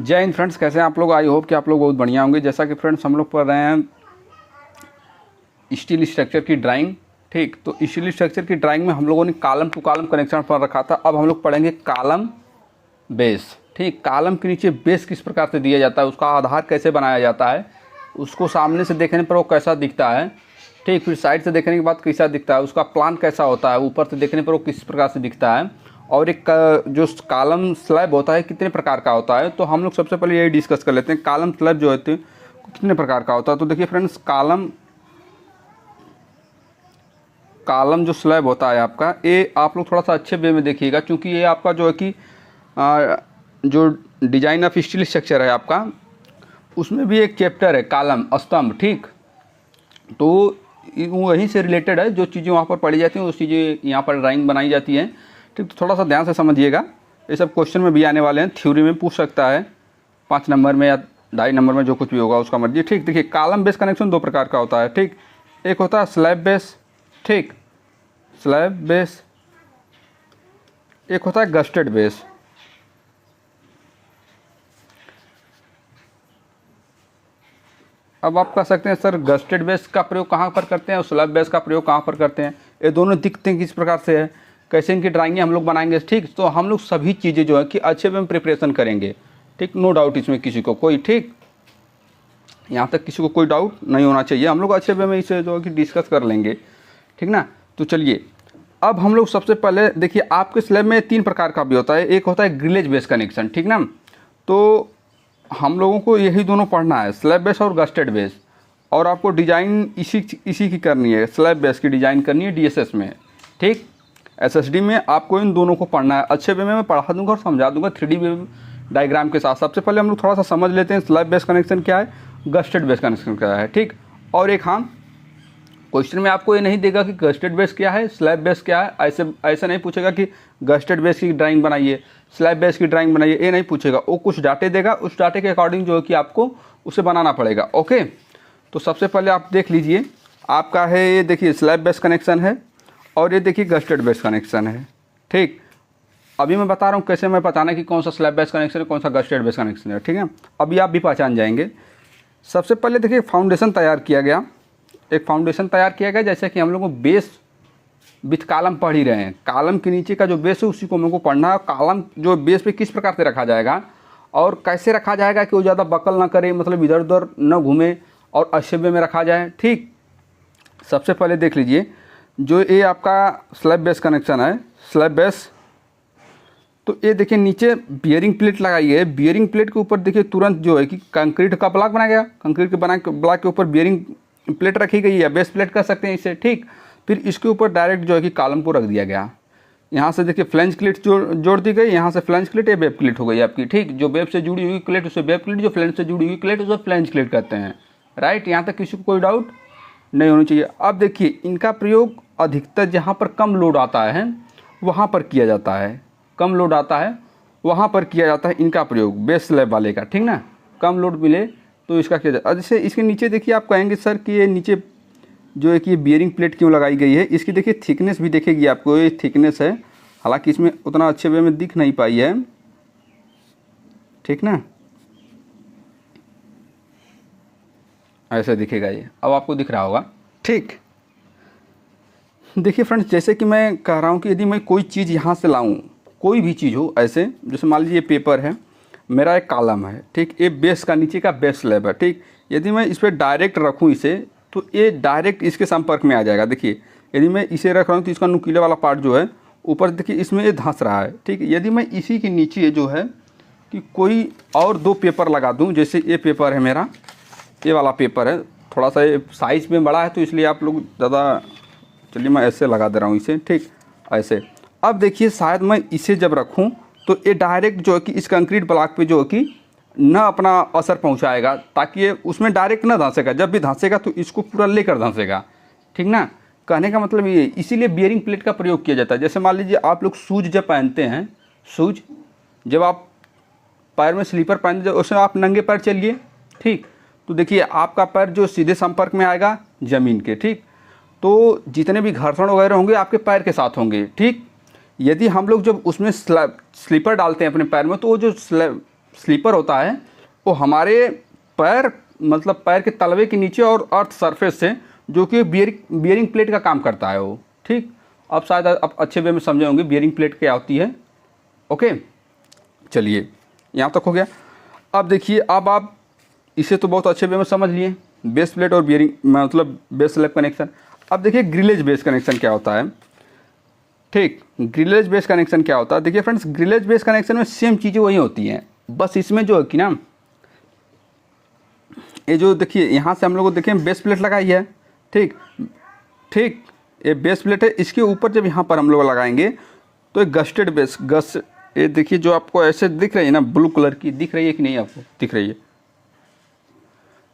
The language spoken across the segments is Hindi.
जय हिंद फ्रेंड्स, कैसे हैं आप लोग। आई होप कि आप लोग बहुत बढ़िया होंगे। जैसा कि फ्रेंड्स हम लोग पढ़ रहे हैं स्टील स्ट्रक्चर की ड्राइंग। ठीक, तो स्टील स्ट्रक्चर की ड्राइंग में हम लोगों ने कॉलम टू कॉलम कनेक्शन पढ़ रखा था। अब हम लोग पढ़ेंगे कॉलम बेस। ठीक, कॉलम के नीचे बेस किस प्रकार से दिया जाता है, उसका आधार कैसे बनाया जाता है, उसको सामने से देखने पर वो कैसा दिखता है। ठीक, फिर साइड से देखने के बाद कैसा दिखता है, उसका प्लान कैसा होता है, ऊपर से देखने पर वो किस प्रकार से दिखता है, और एक जो कॉलम स्लैब होता है कितने प्रकार का होता है। तो हम लोग सबसे पहले यही डिस्कस कर लेते हैं कॉलम स्लैब जो होते हैं कितने प्रकार का होता है। तो देखिए फ्रेंड्स, कॉलम जो स्लैब होता है आपका, ये आप लोग थोड़ा सा अच्छे वे में देखिएगा, क्योंकि ये आपका जो है कि जो डिजाइन ऑफ स्टील स्ट्रक्चर है आपका, उसमें भी एक चैप्टर है कॉलम स्तंभ। ठीक, तो वहीं से रिलेटेड है, जो चीज़ें वहाँ पर पढ़ी जाती हैं उस चीज़ें यहाँ पर ड्राइंग बनाई जाती हैं। ठीक, तो थोड़ा सा ध्यान से समझिएगा, ये सब क्वेश्चन में भी आने वाले हैं, थ्योरी में पूछ सकता है 5 नंबर में या 2.5 नंबर में, जो कुछ भी होगा उसका मर्जी। ठीक, देखिए कॉलम बेस कनेक्शन 2 प्रकार का होता है। ठीक, एक होता है स्लैब बेस। ठीक, स्लैब बेस। एक होता है गस्टेड बेस। अब आप कह सकते हैं सर गस्टेड बेस का प्रयोग कहाँ पर करते हैं और स्लैब बेस का प्रयोग कहाँ पर करते हैं, ये दोनों दिखते हैं किस प्रकार से है, कैसे इनकी ड्राइंगें हम लोग बनाएंगे। ठीक, तो हम लोग सभी चीज़ें जो है कि अच्छे में प्रिपरेशन करेंगे। ठीक, नो डाउट इसमें किसी को कोई, ठीक, यहाँ तक किसी को कोई डाउट नहीं होना चाहिए। हम लोग अच्छे वे में इसे जो है कि डिस्कस कर लेंगे। ठीक ना, तो चलिए अब हम लोग सबसे पहले देखिए, आपके स्लैब में 3 प्रकार का भी होता है। एक होता है ग्रिलेज बेस कनेक्शन। ठीक ना, तो हम लोगों को यही दोनों पढ़ना है, स्लैब बेस और गस्टेड बेस। और आपको डिजाइन इसी की करनी है, स्लैब बेस की डिजाइन करनी है डीएसएस में। ठीक, एसएसडी में आपको इन दोनों को पढ़ना है। अच्छे वे में मैं पढ़ा दूंगा और समझा दूंगा 3D डायग्राम के साथ। सबसे पहले हम लोग थोड़ा सा समझ लेते हैं स्लैब बेस कनेक्शन क्या है, गस्टेड बेस कनेक्शन क्या है। ठीक, और एक हाँ, क्वेश्चन में आपको ये नहीं देगा कि गस्टेड बेस क्या है, स्लैब बेस क्या है, ऐसे नहीं पूछेगा कि गस्टेड बेस की ड्राइंग बनाइए, स्लैब बेस की ड्राइंग बनाइए, ये नहीं पूछेगा। वो कुछ डाटे देगा, उस डाटे के अकॉर्डिंग जो है कि आपको उसे बनाना पड़ेगा। ओके, तो सबसे पहले आप देख लीजिए, आपका है ये देखिए स्लैब बेस कनेक्शन है, और ये देखिए गस्टेड बेस कनेक्शन है। ठीक, अभी मैं बता रहा हूँ कैसे मैं पहचाना कि कौन सा स्लैब बेस कनेक्शन है, कौन सा गस्टेड बेस कनेक्शन है। ठीक है, अभी आप भी पहचान जाएंगे। सबसे पहले देखिए फाउंडेशन तैयार किया गया, एक फाउंडेशन तैयार किया गया, जैसे कि हम लोग को बेस विथ कॉलम पढ़ ही रहे हैं। कॉलम के नीचे का जो बेस है उसी को हम को पढ़ना है। कॉलम जो बेस पे किस प्रकार से रखा जाएगा और कैसे रखा जाएगा कि वो ज़्यादा बकल ना करे, मतलब इधर उधर न घूमे, और अच्छे वे में रखा जाए। ठीक, सबसे पहले देख लीजिए, जो ये आपका स्लैब बेस कनेक्शन है, स्लैब बेस, तो ये देखिए नीचे बियरिंग प्लेट लगाई है। बियरिंग प्लेट के ऊपर देखिए तुरंत जो है कि कंक्रीट का ब्लॉक बनाया गया, कंक्रीट के ब्लॉक के ऊपर बियरिंग प्लेट रखी गई है, बेस प्लेट कर सकते हैं इसे। ठीक, फिर इसके ऊपर डायरेक्ट जो है कि कॉलम को रख दिया गया। यहाँ से देखिए फ्लैंज क्लिट जोड़ दी गई, यहाँ से फ्लैंज क्लिट, ये वेब क्लिट हो गई आपकी। ठीक, जो वेब से जुड़ी हुई क्लिट उसे वेब क्लिट, जो फ्लैंज से जुड़ी हुई क्लिट उसे फ्लैंज क्लिट कहते हैं। राइट, यहाँ तक किसी को कोई डाउट नहीं होनी चाहिए। अब देखिए इनका प्रयोग अधिकतर जहाँ पर कम लोड आता है वहाँ पर किया जाता है, कम लोड आता है वहाँ पर किया जाता है इनका प्रयोग, बेस स्लैब वाले का। ठीक ना, कम लोड मिले तो इसका किया जाता है। जैसे इसके नीचे देखिए, आप कहेंगे सर कि ये नीचे जो है कि ये बियरिंग प्लेट क्यों लगाई गई है, इसकी देखिए थिकनेस भी देखेगी आपको, ये थिकनेस है, हालांकि इसमें उतना अच्छे वे में दिख नहीं पाई है। ठीक ना, ऐसे दिखेगा ये, अब आपको दिख रहा होगा। ठीक, देखिए फ्रेंड्स, जैसे कि मैं कह रहा हूँ कि यदि मैं कोई चीज़ यहाँ से लाऊं, कोई भी चीज़ हो ऐसे, जैसे मान लीजिए पेपर है, मेरा एक कॉलम है। ठीक, ये बेस का नीचे का बेस स्लैब है। ठीक, यदि मैं इस पर डायरेक्ट रखूँ इसे, तो ये डायरेक्ट इसके संपर्क में आ जाएगा। देखिए यदि मैं इसे रख रहा हूँ तो इसका नुकीले वाला पार्ट जो है ऊपर देखिए इसमें ये धंस रहा है। ठीक, यदि मैं इसी के नीचे जो है कि कोई और 2 पेपर लगा दूँ, जैसे ये पेपर है मेरा, ये वाला पेपर है, थोड़ा सा ये साइज़ में बड़ा है तो इसलिए आप लोग ज़्यादा, चलिए मैं ऐसे लगा दे रहा हूँ इसे। ठीक, ऐसे। अब देखिए शायद मैं इसे जब रखूँ तो ये डायरेक्ट जो है कि इस कंक्रीट ब्लॉक पे जो है कि न अपना असर पहुंचाएगा, ताकि ये उसमें डायरेक्ट ना धंसेगा, जब भी धंसेगा तो इसको पूरा लेकर धंसेगा। ठीक ना, कहने का मतलब ये, इसीलिए बियरिंग प्लेट का प्रयोग किया जाता है। जैसे मान लीजिए आप लोग शूज जब पहनते हैं, शूज जब आप पैर में स्लीपर पहनते हैं, उसमें आप नंगे पैर चलिए। ठीक, तो देखिए आपका पैर जो सीधे संपर्क में आएगा ज़मीन के। ठीक, तो जितने भी घर्षण वगैरह होंगे आपके पैर के साथ होंगे। ठीक, यदि हम लोग जब उसमें स्लीपर डालते हैं अपने पैर में, तो वो जो स्लीपर होता है वो हमारे पैर मतलब पैर के तलवे के नीचे और अर्थ सरफेस से, जो कि बियरिंग प्लेट का काम करता है वो। ठीक, अब शायद आप अच्छे वे में समझे होंगे बियरिंग प्लेट क्या होती है। ओके, चलिए यहाँ तक हो गया। अब देखिए, अब आप इसे तो बहुत अच्छे वे में समझ लिए, बेस प्लेट और बियरिंग मतलब बेस स्लैब कनेक्शन। अब देखिए ग्रिलेज बेस कनेक्शन क्या होता है। ठीक, ग्रिलेज बेस कनेक्शन क्या होता है, देखिए फ्रेंड्स, ग्रिलेज बेस कनेक्शन में सेम चीज़ें वही होती हैं, बस इसमें जो है कि ना, ये जो देखिए यहाँ से हम लोग को देखें बेस प्लेट लगाई है। ठीक ठीक, ये बेस प्लेट है, इसके ऊपर जब यहाँ पर हम लोग लगाएंगे तो एक गस्टेड बेस ये देखिए जो आपको ऐसे दिख रही है ना, ब्लू कलर की दिख रही है कि नहीं, आपको दिख रही है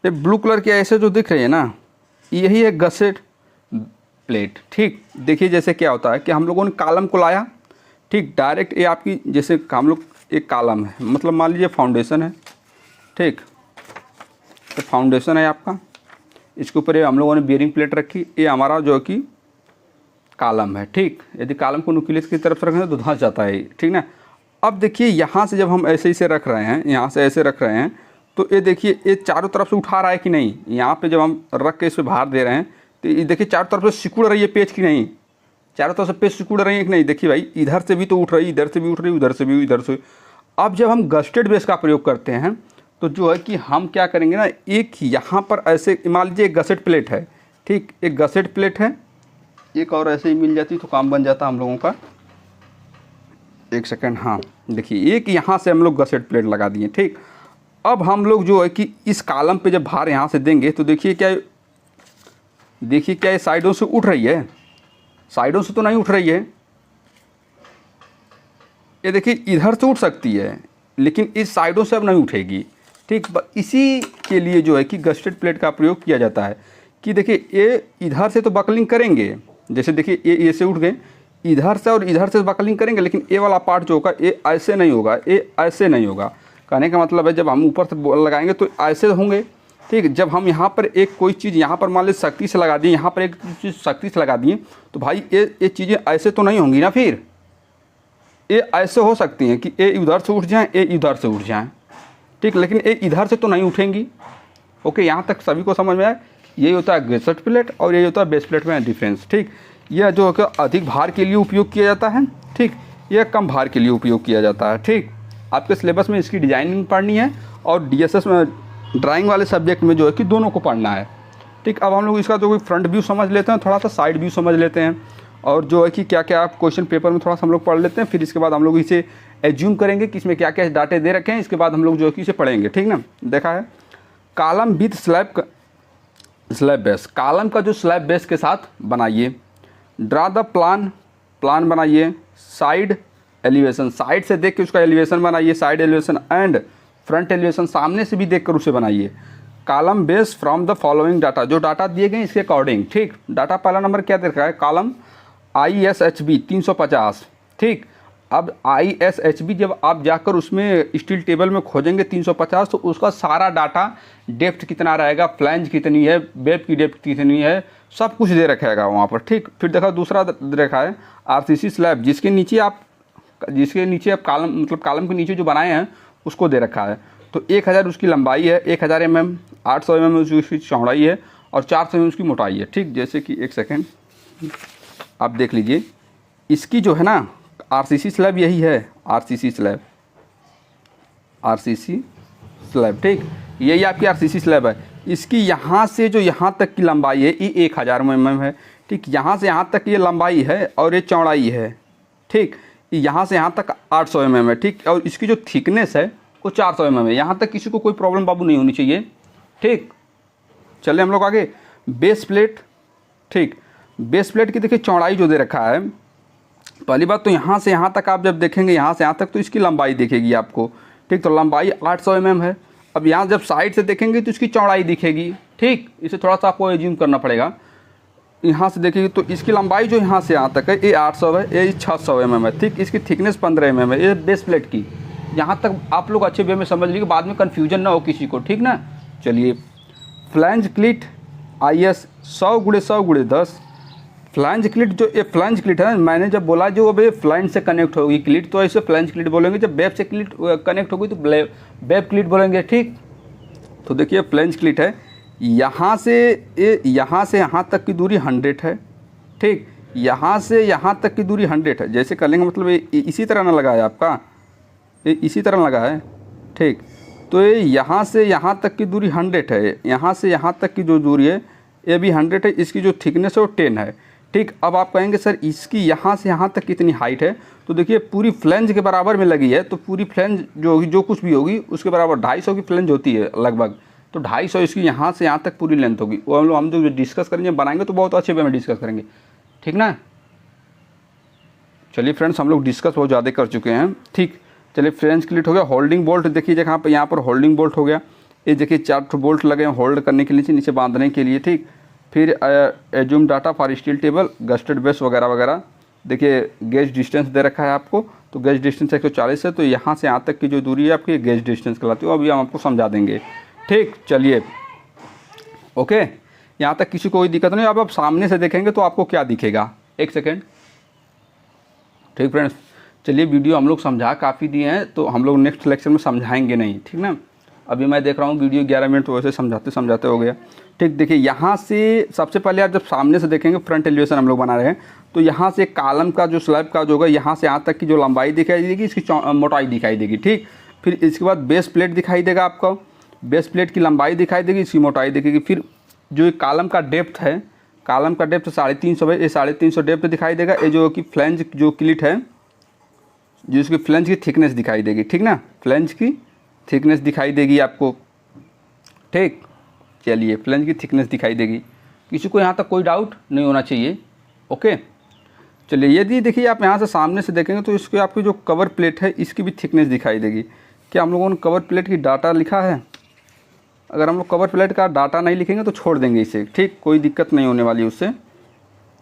ये ब्लू कलर की ऐसे जो दिख रही है ना, यही है गस्टेड प्लेट। ठीक, देखिए जैसे क्या होता है कि हम लोगों ने कॉलम को लाया। ठीक, डायरेक्ट ये आपकी जैसे हम लोग एक कॉलम है, मतलब मान लीजिए फाउंडेशन है। ठीक, तो फाउंडेशन है आपका, इसके ऊपर ये हम लोगों ने बियरिंग प्लेट रखी, ये हमारा जो कि कॉलम है। ठीक, यदि कॉलम को न्यूक्लियस की तरफ से रखें तो धंस जाता है। ठीक ना, अब देखिए यहाँ से जब हम ऐसे इसे रख रहे हैं, यहाँ से ऐसे रख रहे हैं, तो ये देखिए ये चारों तरफ से उठा रहा है कि नहीं। यहाँ पे जब हम रख के इस पर भार दे रहे हैं तो ये देखिए चारों तरफ से सिकुड़ रही है पेच की नहीं, चारों तरफ से पेच सिकुड़ रही है कि नहीं। देखिए भाई, इधर से भी तो उठ रही है, इधर से भी उठ रही है, उधर से भी, इधर से। अब जब हम गस्टेड बेस का प्रयोग करते हैं तो जो है कि हम क्या करेंगे ना, एक यहाँ पर ऐसे मान लीजिए एक गसेट प्लेट है। ठीक, एक गसेट प्लेट है, एक और ऐसे ही मिल जाती तो काम बन जाता हम लोगों का। एक सेकंड, हाँ देखिए, एक यहाँ से हम लोग गसेट प्लेट लगा दिए। ठीक, अब हम लोग जो है कि इस कॉलम पे जब भार यहाँ से देंगे तो देखिए क्या ये साइडों से उठ रही है, साइडों से तो नहीं उठ रही है। ये देखिए इधर से उठ सकती है लेकिन इस साइडों से अब नहीं उठेगी। ठीक, इसी के लिए जो है कि गस्टेड प्लेट का प्रयोग किया जाता है कि देखिए ये इधर से तो बकलिंग करेंगे, जैसे देखिए ये से उठ गए, इधर से और इधर से बकलिंग करेंगे, लेकिन ये वाला पार्ट जो होगा ये ऐसे नहीं होगा, ये ऐसे नहीं होगा। कहने का मतलब है जब हम ऊपर से लगाएंगे तो ऐसे होंगे। ठीक, जब हम यहाँ पर एक कोई चीज़ यहाँ पर मान लीजिए सख्ती से लगा दिए, यहाँ पर एक चीज़ सख्ती से लगा दिए, तो भाई ये चीज़ें ऐसे तो नहीं होंगी ना, फिर ये ऐसे हो सकती हैं कि ये उधर से उठ जाएँ, ये इधर से उठ जाएँ। ठीक, लेकिन ये इधर से तो नहीं उठेंगी। ओके, यहाँ तक सभी को समझ में आया। यही होता है गसेट प्लेट और यही होता है बेस प्लेट में डिफरेंस। ठीक, यह जो है अधिक भार के लिए उपयोग किया जाता है। ठीक, यह कम भार के लिए उपयोग किया जाता है। ठीक, आपके सिलेबस में इसकी डिजाइनिंग पढ़नी है और डीएसएस में ड्राइंग वाले सब्जेक्ट में जो है कि दोनों को पढ़ना है। ठीक, अब हम लोग इसका जो फ्रंट व्यू समझ लेते हैं, थोड़ा सा साइड व्यू समझ लेते हैं, और जो है कि क्या क्या आप क्वेश्चन पेपर में थोड़ा सा हम लोग पढ़ लेते हैं। फिर इसके बाद हम लोग इसे एज्यूम करेंगे कि इसमें क्या क्या डाटे दे रखे हैं, इसके बाद हम लोग जो है कि इसे पढ़ेंगे। ठीक ना, देखा है column with slab base, column का जो स्लैब बेस के साथ बनाइए। ड्रा द प्लान बनाइए। साइड एलिवेशन, साइड से देख के उसका एलिवेशन बनाइए, side elevation and front elevation सामने से भी देखकर उसे बनाइए। Column base from the following data, जो डाटा दिए गए इसके अकॉर्डिंग। ठीक, डाटा पहला नंबर क्या दे रखा है, कॉलम ISHB 350। ठीक, अब ISHB जब आप जाकर उसमें स्टील टेबल में खोजेंगे 350, तो उसका सारा डाटा डेप्थ कितना रहेगा, फ्लैंज कितनी है, वेब की डेप्थ कितनी है, सब कुछ दे रखेगा वहाँ पर। ठीक, फिर देखा दूसरा दे रखा है RCC स्लैब, जिसके नीचे आप कॉलम मतलब कॉलम के नीचे जो बनाए हैं उसको दे रखा है। तो 1000 उसकी लंबाई है, 1000 mm, 800 mm उसकी चौड़ाई है और 400 mm उसकी मोटाई है। ठीक, जैसे कि एक सेकेंड आप देख लीजिए, इसकी जो है ना RCC स्लैब यही है, RCC स्लैब। ठीक, यही आपकी RCC स्लैब है। इसकी यहाँ से जो यहाँ तक की लंबाई है ये 1000 mm है। ठीक, यहाँ से यहाँ तक ये लंबाई है और ये चौड़ाई है। ठीक, यहाँ से यहाँ तक 800 mm है। ठीक, और इसकी जो थिकनेस है वो 400 mm है। यहाँ तक किसी को कोई प्रॉब्लम बाबू नहीं होनी चाहिए। ठीक, चलिए हम लोग आगे। Base plate. ठीक, बेस प्लेट की देखिए चौड़ाई जो दे रखा है, पहली बात तो यहाँ से यहाँ तक आप जब देखेंगे, यहाँ से यहाँ तक, तो इसकी लंबाई दिखेगी आपको। ठीक, तो लंबाई 800 mm है। अब यहाँ जब साइड से देखेंगे तो इसकी चौड़ाई दिखेगी। ठीक, इसे थोड़ा सा आपको एज्यूम करना पड़ेगा। यहाँ से देखेंगे तो इसकी लंबाई जो यहाँ से यहाँ तक है ये 800 है, ये 600 mm है। ठीक, इसकी थिकनेस 15 mm है, ये बेस प्लेट की। यहाँ तक आप लोग अच्छे वे में समझ लीजिए, बाद में कन्फ्यूजन ना हो किसी को। ठीक ना, चलिए। फ्लैंज क्लिट IS 100 × 100 × 10, फ्लैंज क्लिट, जो ये फ्लैंज क्लिट है, मैंने जब बोला जो अब ये फ्लैंज से कनेक्ट होगी क्लिट तो ऐसे फ्लैंज क्लिट बोलेंगे, जब वेब से क्लिट कनेक्ट होगी तो वेब क्लिट बोलेंगे। ठीक, तो देखिए फ्लैंज क्लिट है, यहाँ से यहाँ तक की दूरी 100 है। ठीक, यहाँ से यहाँ तक की दूरी 100 है। जैसे कर लेंगे, मतलब ये इसी तरह ना लगा है आपका, ये इसी तरह लगा है। ठीक, तो ये यहाँ से यहाँ तक की दूरी 100 है, यहाँ से यहाँ तक की जो दूरी है ये भी 100 है, इसकी जो थिकनेस है वो 10 है। ठीक, अब आप कहेंगे सर इसकी यहाँ से यहाँ तक कितनी हाइट है, तो देखिए पूरी फ्लेंज के बराबर में लगी है, तो पूरी फ्लेंज जो होगी, जो कुछ भी होगी उसके बराबर 250 की फ्लेंज होती है लगभग, तो 250 इसकी यहाँ से यहाँ तक पूरी लेंथ होगी। वो हम जो डिस्कस करेंगे, बनाएंगे तो बहुत अच्छे वे में डिस्कस करेंगे। ठीक ना, चलिए फ्रेंड्स, हम लोग डिस्कस बहुत ज़्यादा कर चुके हैं। ठीक, चलिए फ्लैंज क्लिट हो गया। होल्डिंग बोल्ट देखिए जहाँ पर, यहाँ पर होल्डिंग बोल्ट हो गया, ये देखिए 4 बोल्ट लगे हैं होल्ड करने के लिए, नीचे बांधने के लिए। ठीक, फिर assume data for steel table, gazetted base वगैरह वगैरह। देखिए गेज डिस्टेंस दे रखा है आपको, तो गेज डिस्टेंस 140 है, तो यहाँ से यहाँ तक की जो दूरी है आपकी गेज डिस्टेंस कहलाती है। अभी हम आपको समझा देंगे। ठीक, चलिए ओके, यहाँ तक किसी को कोई दिक्कत नहीं। अब आप सामने से देखेंगे तो आपको क्या दिखेगा, एक सेकेंड। ठीक फ्रेंड्स, चलिए वीडियो हम लोग समझा काफ़ी दिए हैं, तो हम लोग नेक्स्ट लेक्चर में समझाएंगे नहीं। ठीक ना, अभी मैं देख रहा हूँ वीडियो 11 मिनट तो वैसे समझाते समझाते हो गया। ठीक, देखिए यहाँ से सबसे पहले आप जब सामने से देखेंगे, फ्रंट एलिवेशन हम लोग बना रहे हैं, तो यहाँ से कॉलम का जो स्लैब का जो होगा, यहाँ से यहाँ तक की जो लंबाई दिखाई देगी, इसकी मोटाई दिखाई देगी। ठीक, फिर इसके बाद बेस प्लेट दिखाई देगा आपको, बेस प्लेट की लंबाई दिखाई देगी, इसकी मोटाई दिखेगी। फिर जो कॉलम का डेप्थ है, कॉलम का डेप्थ 350 है, ये 350 डेप्थ दिखाई देगा। ये जो कि फ्लैंज जो क्लिट है, जो इसकी फ्लैंज की थिकनेस दिखाई देगी। ठीक ना, फ्लैंज की थिकनेस दिखाई देगी आपको। ठीक, चलिए फ्लैंज की थिकनेस दिखाई देगी। किसी को यहाँ तक कोई डाउट नहीं होना चाहिए। ओके, चलिए यदि देखिए आप यहाँ से सामने से देखेंगे तो इसके आपकी जो कवर प्लेट है इसकी भी थिकनेस दिखाई देगी। क्या हम लोगों ने कवर प्लेट की डाटा लिखा है? अगर हम लोग कवर प्लेट का डाटा नहीं लिखेंगे तो छोड़ देंगे इसे। ठीक, कोई दिक्कत नहीं होने वाली उससे।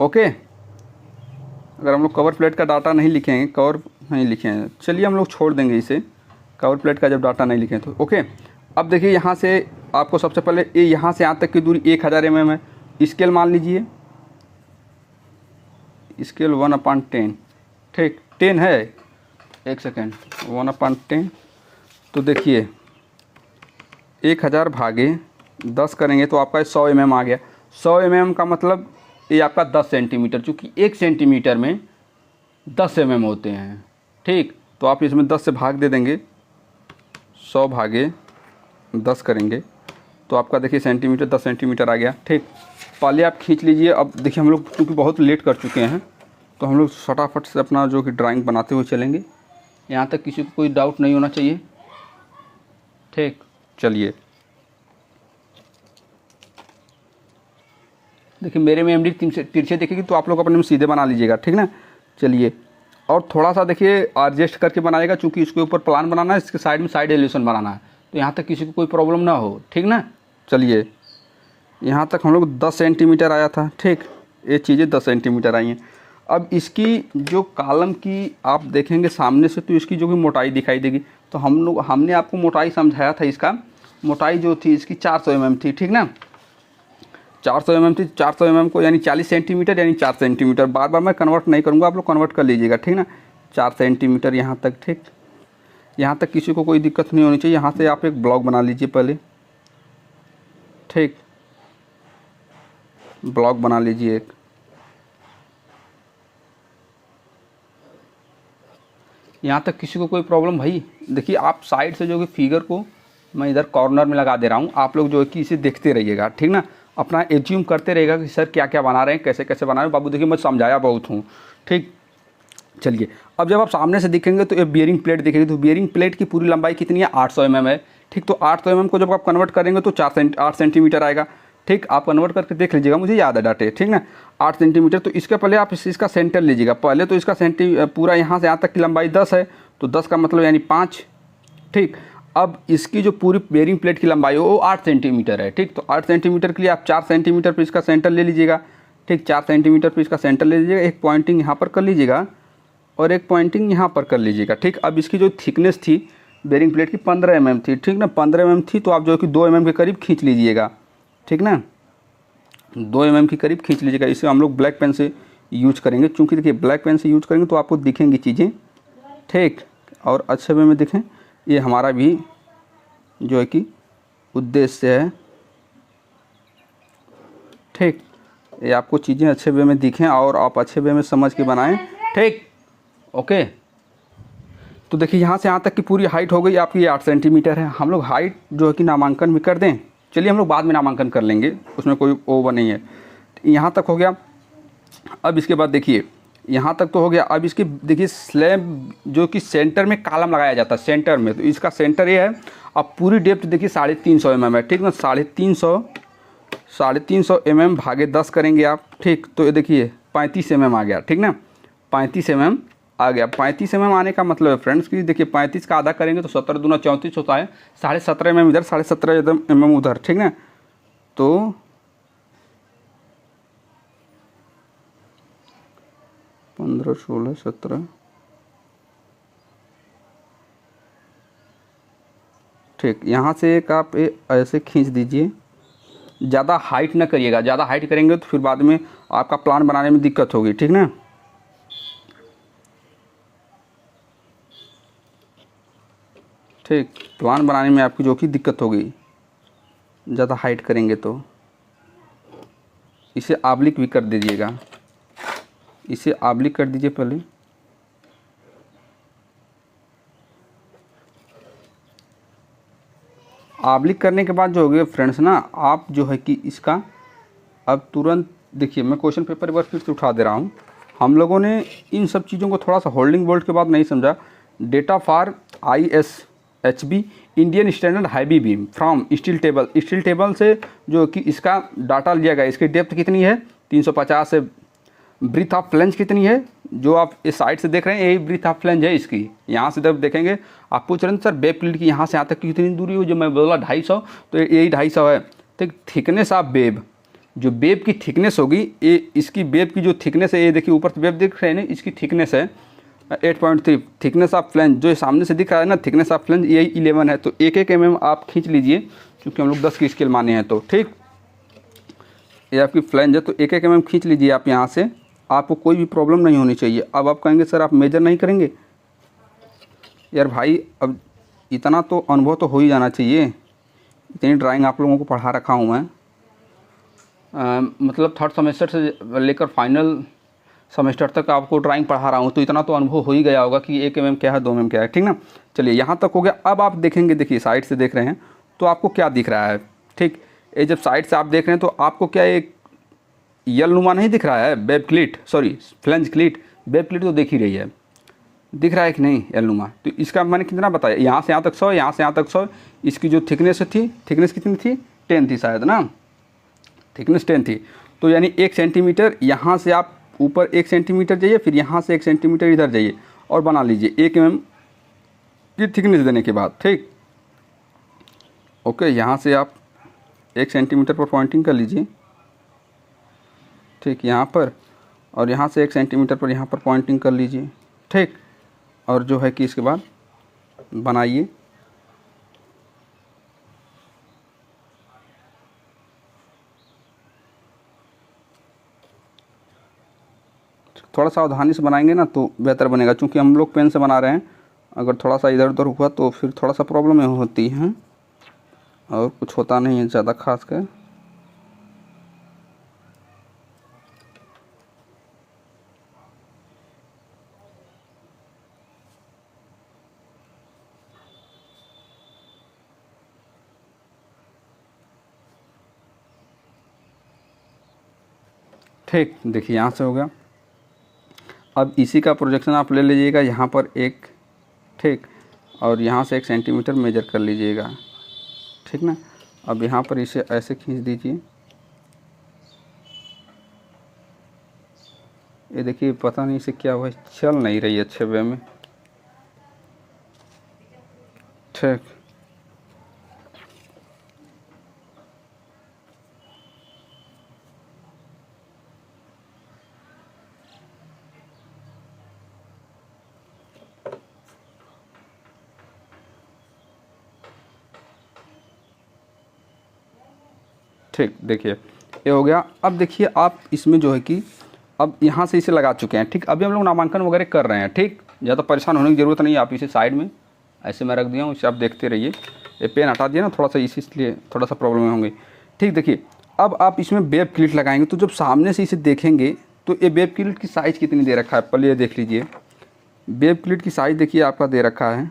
ओके, अगर हम लोग कवर प्लेट का डाटा नहीं लिखेंगे, कवर नहीं लिखे हैं, चलिए हम लोग छोड़ देंगे इसे, कवर प्लेट का जब डाटा नहीं लिखें तो। ओके, अब देखिए यहाँ से आपको सबसे पहले ये यहाँ से यहाँ तक की दूरी 1000 mm है। स्केल मान लीजिए, स्केल 1/10। ठीक, 10 है, एक सेकेंड, 1/10। तो देखिए 1000 भागे 10 करेंगे तो आपका 100 mm आ गया। 100 mm का मतलब ये आपका 10 सेंटीमीटर, चूँकि 1 सेंटीमीटर में 10 mm होते हैं। ठीक, तो आप इसमें 10 से भाग दे देंगे, 100 भागे 10 करेंगे तो आपका देखिए सेंटीमीटर 10 सेंटीमीटर आ गया। ठीक, पहले आप खींच लीजिए। अब देखिए हम लोग चूँकि बहुत लेट कर चुके हैं तो हम लोग फटाफट से अपना जो कि ड्राइंग बनाते हुए चलेंगे। यहाँ तक किसी को कोई डाउट नहीं होना चाहिए। ठीक, चलिए देखिए मेरे में एमडी तिरछे दिखेगी तो आप लोग अपने में सीधे बना लीजिएगा। ठीक ना, चलिए और थोड़ा सा देखिए एडजस्ट करके बनाएगा, चूँकि इसके ऊपर प्लान बनाना है, इसके साइड में साइड एलिवेशन बनाना है, तो यहाँ तक किसी को कोई प्रॉब्लम ना हो। ठीक ना, चलिए यहाँ तक हम लोग 10 सेंटीमीटर आया था। ठीक, ये चीज़ें 10 सेंटीमीटर आई हैं। अब इसकी जो कॉलम की आप देखेंगे सामने से तो इसकी जो भी मोटाई दिखाई देगी, तो हमने आपको मोटाई समझाया था। इसका मोटाई जो थी इसकी 400 mm थी। ठीक ना, 400 mm थी। 400 mm को यानी 40 सेंटीमीटर यानी 4 सेंटीमीटर, बार बार मैं कन्वर्ट नहीं करूँगा, आप लोग कन्वर्ट कर लीजिएगा। ठीक ना, 4 सेंटीमीटर यहाँ तक। ठीक, यहाँ तक किसी को कोई दिक्कत नहीं होनी चाहिए। यहाँ से आप एक ब्लॉक बना लीजिए पहले। ठीक, ब्लॉक बना लीजिए एक। यहाँ तक किसी को कोई प्रॉब्लम? भाई देखिए आप साइड से जो कि फिगर को मैं इधर कॉर्नर में लगा दे रहा हूँ, आप लोग जो है कि इसे देखते रहिएगा। ठीक ना, अपना एज्यूम करते रहेगा कि सर क्या क्या बना रहे हैं, कैसे कैसे बना रहे हैं। बाबू देखिए मैं समझाया बहुत हूँ। ठीक, चलिए अब जब आप सामने से दिखेंगे तो ये बियरिंग प्लेट दिखेगी, तो बियरिंग प्लेट की पूरी लंबाई कितनी है? 800 mm है। ठीक, तो 800 mm को जब आप कन्वर्ट करेंगे तो 8 सेंटीमीटर आएगा। ठीक, आप कन्वर्ट करके देख लीजिएगा, मुझे याद है डाटे। ठीक ना, 8 सेंटीमीटर। तो इसके पहले आप इसका सेंटर लीजिएगा पहले, तो इसका पूरा यहाँ से यहाँ तक की लंबाई 10 है, तो 10 का मतलब यानी 5। ठीक, अब इसकी जो पूरी बेयरिंग प्लेट की लंबाई है वो 8 सेंटीमीटर है। ठीक, तो 8 सेंटीमीटर के लिए आप 4 सेंटीमीटर पर इसका सेंटर ले लीजिएगा। ठीक, 4 सेंटीमीटर पर इसका सेंटर ले लीजिएगा, एक पॉइंटिंग यहाँ पर कर लीजिएगा और एक पॉइंटिंग यहाँ पर कर लीजिएगा। ठीक, अब इसकी जो थिकनेस थी बेयरिंग प्लेट की 15 mm थी। ठीक ना, 15 mm थी, तो आप जो कि 2 mm के करीब खींच लीजिएगा। ठीक ना, 2 mm के करीब खींच लीजिएगा। इसे हम लोग ब्लैक पेन से यूज करेंगे, चूँकि देखिए ब्लैक पेन से यूज करेंगे तो आपको दिखेंगी चीज़ें, ठीक, और अच्छे वे में दिखें। ये हमारा भी जो है कि उद्देश्य है, ठीक, ये आपको चीज़ें अच्छे वे में दिखें और आप अच्छे वे में समझ के बनाएं, ठीक, ओके। तो देखिए यहाँ से यहाँ तक की पूरी हाइट हो गई आपकी 8 सेंटीमीटर है। हम लोग हाइट जो है कि नामांकन भी कर दें, चलिए हम लोग बाद में नामांकन कर लेंगे, उसमें कोई ओवर नहीं है। यहाँ तक हो गया। अब इसके बाद देखिए यहाँ तक तो हो गया। अब इसकी देखिए स्लैब जो कि सेंटर में कॉलम लगाया जाता है, सेंटर में, तो इसका सेंटर ये है। अब पूरी डेप्थ देखिए 350 mm है, ठीक ना, 350 mm भागे 10 करेंगे आप, ठीक, तो ये देखिए 35 mm आ गया, ठीक ना, 35 mm आ गया। 35 mm आने का मतलब है फ्रेंड्स कि देखिए 35 का आधा करेंगे तो 17 दूना 34 होता है, 17.5 mm इधर, 17.5 mm उधर, ठीक ना, तो 15, 16, 17, ठीक। यहाँ से एक आप ऐसे खींच दीजिए, ज़्यादा हाइट ना करिएगा, ज़्यादा हाइट करेंगे तो फिर बाद में आपका प्लान बनाने में दिक्कत होगी, ठीक ना, ठीक, प्लान बनाने में आपकी जो कि दिक्कत होगी ज़्यादा हाइट करेंगे तो। इसे आब्लिक भी कर दीजिएगा, इसे आब्लिक कर दीजिए पहले, आब्लिक करने के बाद जो हो गया फ्रेंड्स ना, आप जो है कि इसका अब तुरंत देखिए, मैं क्वेश्चन पेपर एक बार फिर से उठा दे रहा हूँ। हम लोगों ने इन सब चीज़ों को थोड़ा सा होल्डिंग बोल्ट के बाद नहीं समझा। Data for ISHB Indian standard heavy beam from steel table, steel table से जो कि इसका डाटा लिया गया। इसकी डेप्थ कितनी है 350 से, ब्रीथ ऑफ फ्लेंज कितनी है, जो आप इस साइड से देख रहे हैं यही ब्रीथ ऑफ फ्लेंज है इसकी। यहाँ से जब देखेंगे आप पूछ रहे हैं सर वेब प्लेट की यहाँ से यहाँ तक की कितनी दूरी हो, जो मैं बोला 250, तो यही 250 है, ठीक। थिकनेस ऑफ वेब, जो वेब की थिकनेस होगी, ये इसकी वेब की जो थिकनेस है, ये देखिए ऊपर से वेब दिख रहे हैं ना, इसकी थिकनेस है 8.3। थिकनेस ऑफ फ्लेंज जो सामने से दिख रहा है ना, थिकनेस ऑफ फ्लेंज यही 11 है। तो 1-1 mm आप खींच लीजिए, क्योंकि हम लोग 10 की स्केल माने हैं, तो ठीक, ये आपकी फ्लेंज है, तो 1-1 mm खींच लीजिए आप यहाँ से, आपको कोई भी प्रॉब्लम नहीं होनी चाहिए। अब आप कहेंगे सर आप मेजर नहीं करेंगे, यार भाई अब इतना तो अनुभव तो हो ही जाना चाहिए, इतनी ड्राइंग आप लोगों को पढ़ा रखा हूँ मैं, मतलब 3rd सेमेस्टर से लेकर फाइनल सेमेस्टर तक आपको ड्राइंग पढ़ा रहा हूँ, तो इतना तो अनुभव हो ही गया होगा कि 1 mm क्या है, 2 mm क्या है, ठीक ना। चलिए यहाँ तक हो गया। अब आप देखेंगे, देखिए साइड से देख रहे हैं तो आपको क्या दिख रहा है, ठीक, ये जब साइड से आप देख रहे हैं तो आपको क्या एक यल नुमा नहीं दिख रहा है, वेब क्लीट, सॉरी फ्लेंज क्लीट, वेब क्लीट तो दिख ही रही है, दिख रहा है कि नहीं यल नुमा। तो इसका मैंने कितना बताया, यहाँ से यहाँ तक 100, यहाँ से यहाँ तक 100। इसकी जो थिकनेस थी, थिकनेस कितनी थी 10 थी शायद ना, थिकनेस 10 थी। तो यानी 1 सेंटीमीटर यहाँ से आप ऊपर 1 सेंटीमीटर जाइए, फिर यहाँ से 1 सेंटीमीटर इधर जाइए और बना लीजिए 1 mm की थिकनेस देने के बाद, ठीक, ओके। यहाँ से आप 1 सेंटीमीटर पर पॉइंटिंग कर लीजिए, ठीक, यहाँ पर, और यहाँ से 1 सेंटीमीटर पर यहाँ पर पॉइंटिंग कर लीजिए, ठीक, और जो है कि इसके बाद बनाइए। थोड़ा सावधानी से बनाएंगे ना तो बेहतर बनेगा, क्योंकि हम लोग पेन से बना रहे हैं, अगर थोड़ा सा इधर उधर हुआ तो फिर थोड़ा सा प्रॉब्लम होती है, और कुछ होता नहीं है ज़्यादा खास कर। ठीक, देखिए यहाँ से हो गया। अब इसी का प्रोजेक्शन आप ले लीजिएगा यहाँ पर एक, ठीक, और यहाँ से 1 सेंटीमीटर मेजर कर लीजिएगा, ठीक ना। अब यहाँ पर इसे ऐसे खींच दीजिए, ये देखिए पता नहीं इसे क्या हुआ, चल नहीं रही अच्छे वे में, ठीक, ठीक, देखिए ये हो गया। अब देखिए आप इसमें जो है कि अब यहाँ से इसे लगा चुके हैं, ठीक। अभी हम लोग नामांकन वगैरह कर रहे हैं, ठीक। ज़्यादा परेशान होने की ज़रूरत नहीं है, आप इसे साइड में ऐसे मैं रख दिया हूँ, इसे आप देखते रहिए। ये पेन हटा दिया ना थोड़ा सा, इसलिए थोड़ा सा प्रॉब्लम होंगे, ठीक। देखिए अब आप इसमें वेब क्लिट लगाएंगे तो जब सामने से इसे देखेंगे तो ये वेब क्लिट की साइज़ कितनी दे रखा है, पहले ये देख लीजिए। वेब क्लिट की साइज़ देखिए आपका दे रखा है,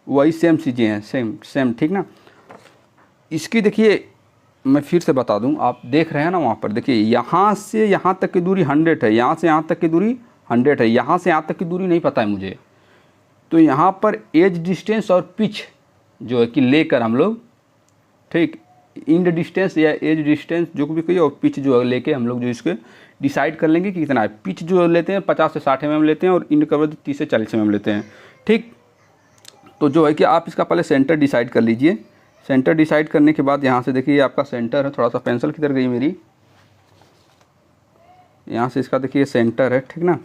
वही सेम चीज़ें हैं, सेम, ठीक ना। इसकी देखिए मैं फिर से बता दूं, आप देख रहे हैं ना वहाँ पर, देखिए यहाँ से यहाँ तक की दूरी 100 है, यहाँ से यहाँ तक की दूरी 100 है, यहाँ से यहाँ तक की दूरी नहीं पता है मुझे। तो यहाँ पर एज डिस्टेंस और पिच जो है कि लेकर हम लोग, ठीक, इंड डिस्टेंस या एज डिस्टेंस जो भी कहिए, और पिच जो है लेके हम लोग जो इसके डिसाइड कर लेंगे कि कितना है। पिच जो लेते हैं 50 से 60 mm लेते हैं और इंड कवर 30 से 40 mm लेते हैं, ठीक। तो जो है कि आप इसका पहले सेंटर डिसाइड कर लीजिए। सेंटर डिसाइड करने के बाद यहाँ से देखिए आपका सेंटर है, थोड़ा सा पेंसिल किधर गई मेरी, यहाँ से इसका देखिए सेंटर है, ठीक ना।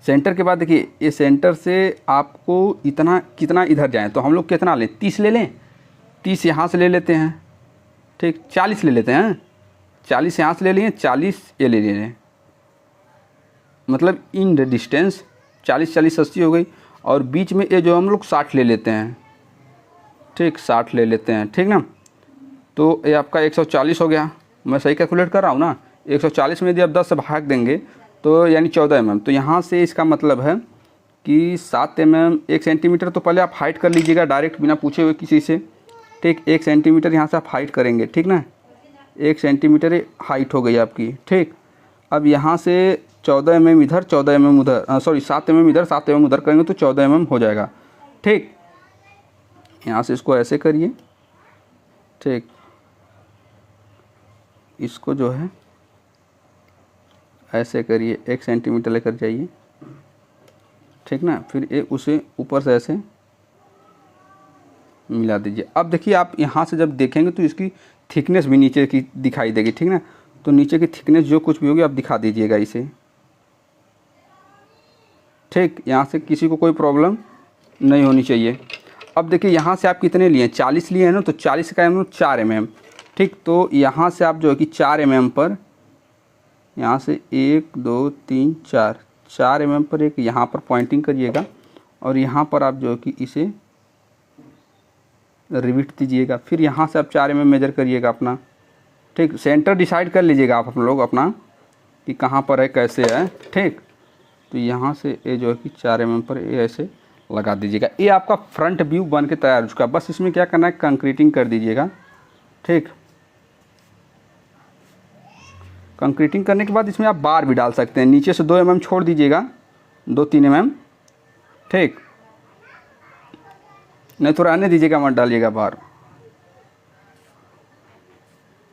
सेंटर के बाद देखिए ये सेंटर से आपको इतना कितना इधर जाए, तो हम लोग कितना लें, 30 ले लें, 30 यहाँ से ले लेते हैं, ठीक। 40 ले लेते हैं, 40 यहाँ से ले लिए, 40 ये ले लें, मतलब इन डिस्टेंस 40 80 हो गई। और बीच में ये जो हम लोग 60 ले लेते हैं, ठीक, 60 ले लेते हैं, ठीक ना। तो ये आपका 140 हो गया, मैं सही कैलकुलेट कर रहा हूँ ना। 140 में यदि आप 10 से भाग देंगे तो यानी 14 mm। तो यहाँ से इसका मतलब है कि 7 mm 1 सेंटीमीटर, तो पहले आप हाइट कर लीजिएगा डायरेक्ट बिना पूछे हुए किसी से, ठीक। 1 सेंटीमीटर यहाँ से आप हाइट करेंगे, ठीक ना। 1 सेंटीमीटर हाइट हो गई आपकी, ठीक। अब यहाँ से 14 mm इधर, 14 mm उधर, सॉरी 7 mm इधर, 7 mm उधर करेंगे तो 14 mm हो जाएगा, ठीक। यहाँ से इसको ऐसे करिए, ठीक। इसको जो है ऐसे करिए, 1 सेंटीमीटर लेकर जाइए, ठीक ना। फिर ये उसे ऊपर से ऐसे मिला दीजिए। अब देखिए आप यहाँ से जब देखेंगे तो इसकी थिकनेस भी नीचे की दिखाई देगी, ठीक ना। तो नीचे की थिकनेस जो कुछ भी होगी आप दिखा दीजिएगा इसे, ठीक। यहाँ से किसी को कोई प्रॉब्लम नहीं होनी चाहिए। अब देखिए यहाँ से आप कितने लिए, 40 लिए हैं ना, तो 40 का mm 4 mm, ठीक। तो यहाँ से आप जो है कि 4 mm पर, यहाँ से 1 2 3 4 mm पर एक यहाँ पर पॉइंटिंग करिएगा और यहाँ पर आप जो है कि इसे रिविट दीजिएगा। फिर यहाँ से आप 4 mm मेजर करिएगा अपना, ठीक। सेंटर डिसाइड कर लीजिएगा आप लोग अपना कि कहाँ पर है, कैसे है, ठीक। तो यहाँ से ये जो है कि 4 mm पर ये ऐसे लगा दीजिएगा। ये आपका फ्रंट व्यू बन के तैयार हो चुका है। बस इसमें क्या करना है, कंक्रीटिंग कर दीजिएगा, ठीक। कंक्रीटिंग करने के बाद इसमें आप बार भी डाल सकते हैं, नीचे से 2 mm छोड़ दीजिएगा, 2-3 mm, ठीक। नहीं तो रहने दीजिएगा, मत डालिएगा बार।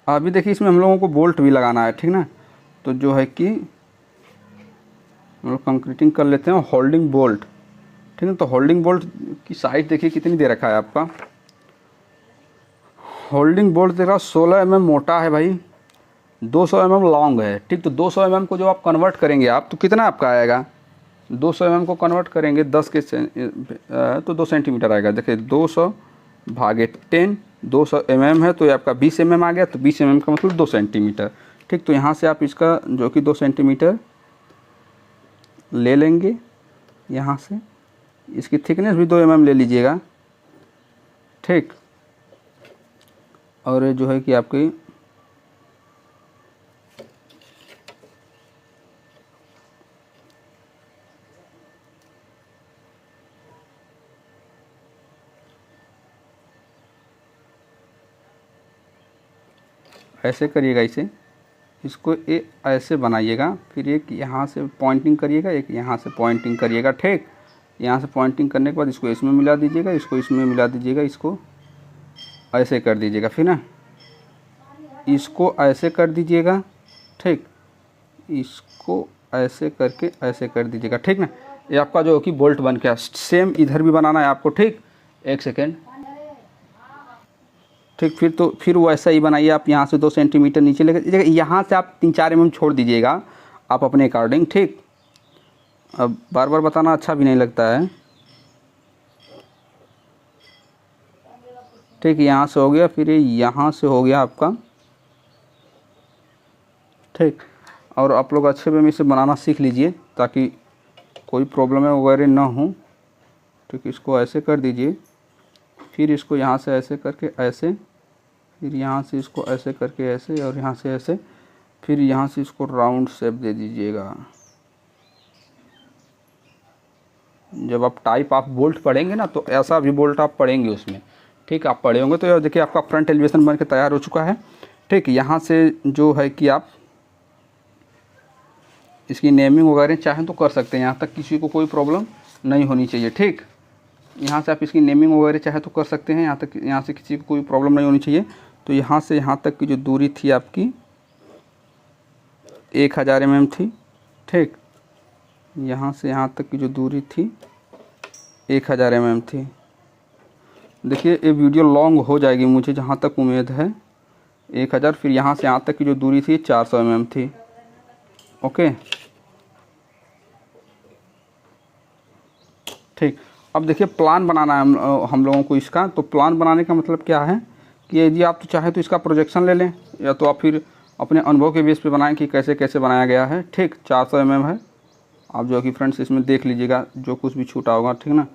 अभी देखिए इसमें हम लोगों को बोल्ट भी लगाना है, ठीक ना। तो जो है कि हम लोग कंक्रीटिंग कर लेते हैं, होल्डिंग बोल्ट, ठीक है। तो होल्डिंग बोल्ट की साइज देखिए कितनी दे रखा है आपका। होल्डिंग बोल्ट दे रहा 16 mm मोटा है भाई, 200 mm लॉन्ग है, ठीक। तो 200 mm को जो आप कन्वर्ट करेंगे आप, तो कितना आपका आएगा, 200 mm को कन्वर्ट करेंगे 10 के तो 2 सेंटीमीटर आएगा। देखिए 200 भागे 10, 200 mm है तो ये आपका 20 mm आ गया। तो 20 mm का मतलब 2 सेंटीमीटर, ठीक। तो यहाँ से आप इसका जो कि 2 सेंटीमीटर ले लेंगे, यहाँ से इसकी थिकनेस भी 2 mm ले लीजिएगा, ठीक। और जो है कि आपकी ऐसे करिएगा, इसे इसको ये ऐसे बनाइएगा। फिर एक यहाँ से पॉइंटिंग करिएगा, एक यहाँ से पॉइंटिंग करिएगा, ठीक। यहाँ से पॉइंटिंग करने के बाद इसको इसमें मिला दीजिएगा, इसको इसमें मिला दीजिएगा, इसको ऐसे कर दीजिएगा, फिर ना इसको ऐसे कर दीजिएगा, ठीक। इसको ऐसे करके ऐसे कर दीजिएगा, ठीक ना। ये आपका जो कि बोल्ट बन गया। सेम इधर भी बनाना है आपको, ठीक। 1 सेकेंड, ठीक। फिर वैसा ही बनाइए आप, यहाँ से 2 सेंटीमीटर नीचे लेकर, यहाँ से आप 3-4 mm छोड़ दीजिएगा आप अपने अकॉर्डिंग, ठीक। अब बार बार बताना अच्छा भी नहीं लगता है, ठीक। यहाँ से हो गया, फिर यहाँ से हो गया आपका ठीक। और आप लोग अच्छे वे में इसे बनाना सीख लीजिए ताकि कोई प्रॉब्लम वगैरह ना हो। ठीक, इसको ऐसे कर दीजिए, फिर इसको यहाँ से ऐसे करके ऐसे, फिर यहाँ से इसको ऐसे करके ऐसे, और यहाँ से ऐसे, फिर यहाँ से इसको राउंड शेप दे दीजिएगा। जब आप टाइप आप बोल्ट पढ़ेंगे ना तो ऐसा भी बोल्ट आप पढ़ेंगे उसमें। ठीक, आप पढ़े होंगे। तो यार देखिए आपका फ्रंट एलिवेशन बन के तैयार हो चुका है। ठीक, यहाँ से जो है कि आप इसकी नेमिंग वगैरह चाहें तो कर सकते हैं, यहाँ तक किसी को कोई प्रॉब्लम नहीं होनी चाहिए। ठीक, यहाँ से आप इसकी नेमिंग वगैरह चाहे तो कर सकते हैं, यहाँ से किसी को कोई प्रॉब्लम नहीं होनी चाहिए। तो यहाँ से यहाँ तक की जो दूरी थी आपकी 1000 mm थी। ठीक, यहाँ से यहाँ तक की जो दूरी थी 1000 mm थी। देखिए ये वीडियो लॉन्ग हो जाएगी मुझे जहाँ तक उम्मीद है। 1000, फिर यहाँ से यहाँ तक की जो दूरी थी 400 mm थी। ओके, ठीक। अब देखिए प्लान बनाना है हम लोगों को इसका। तो प्लान बनाने का मतलब क्या है कि यदि आप तो चाहे तो इसका प्रोजेक्शन ले लें, या तो आप फिर अपने अनुभव के बेस पे बनाएं कि कैसे कैसे बनाया गया है। ठीक, 400 mm है। आप जो कि फ्रेंड्स इसमें देख लीजिएगा जो कुछ भी छूटा होगा। ठीक ना,